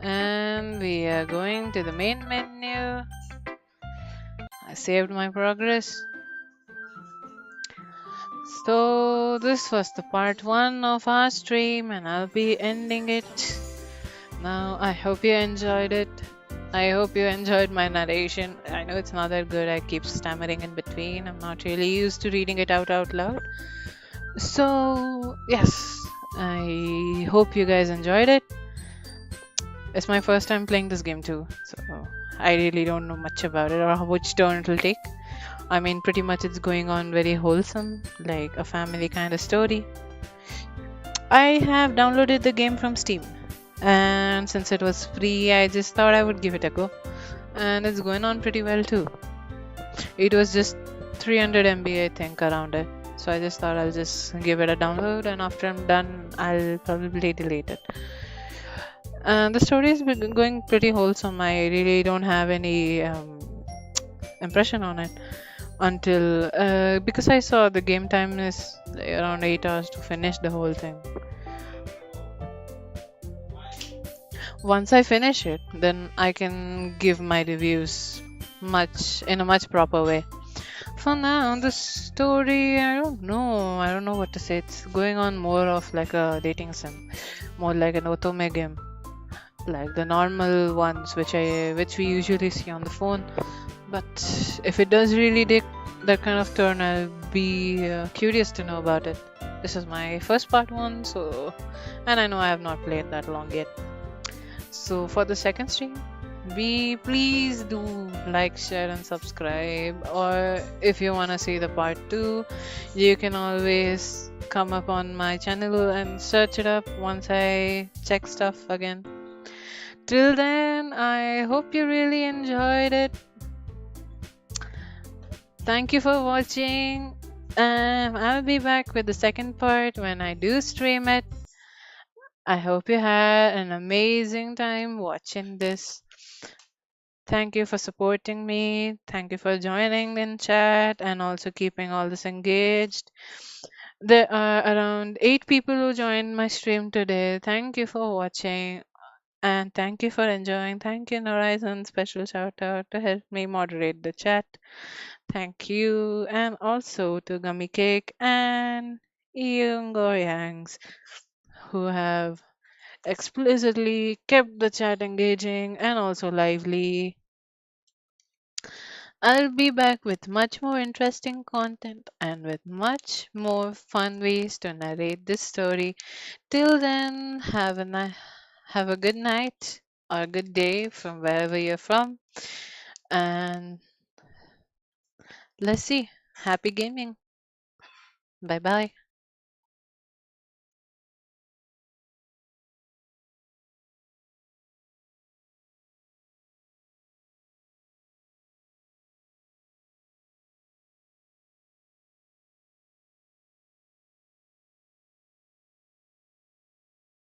And we are going to the main menu. I saved my progress. So this was the part 1 of our stream and I'll be ending it. Now I hope you enjoyed it. I hope you enjoyed my narration. I know it's not that good. I keep stammering in between. I'm not really used to reading it out loud. So, yes, I hope you guys enjoyed it. It's my first time playing this game too. So, I really don't know much about it or which turn it'll take. I mean, pretty much it's going on very wholesome, like a family kind of story. I have downloaded the game from Steam, and since it was free, I just thought I would give it a go. And it's going on pretty well too. It was just 300 MB, I think, around it. So I just thought I'll just give it a download, and after I'm done, I'll probably delete it. And the story is going pretty wholesome. I really don't have any impression on it until because I saw the game time is around 8 hours to finish the whole thing. Once I finish it, then I can give my reviews in a much proper way. For now, the story, I don't know. I don't know what to say. It's going on more of like a dating sim, more like an otome game, like the normal ones which we usually see on the phone. But if it does really take that kind of turn, I'll be curious to know about it. This is my first part one, and I know I have not played that long yet. So for the second stream, please do like, share, and subscribe. Or if you wanna see the part 2, you can always come up on my channel and search it up once I check stuff again. Till then, I hope you really enjoyed it. Thank you for watching. I'll be back with the second part when I do stream it. I hope you had an amazing time watching this. Thank you for supporting me. Thank you for joining in chat and also keeping all this engaged. There are around 8 people who joined my stream today. Thank you for watching and thank you for enjoying. Thank you, Horizon. Special shout out to help me moderate the chat. Thank you. And also to Gummy Cake and Iyungo Yangs who have explicitly kept the chat engaging and also lively. I'll be back with much more interesting content and with much more fun ways to narrate this story. Till then, have a good night or a good day from wherever you're from. And let's see. Happy gaming. Bye bye.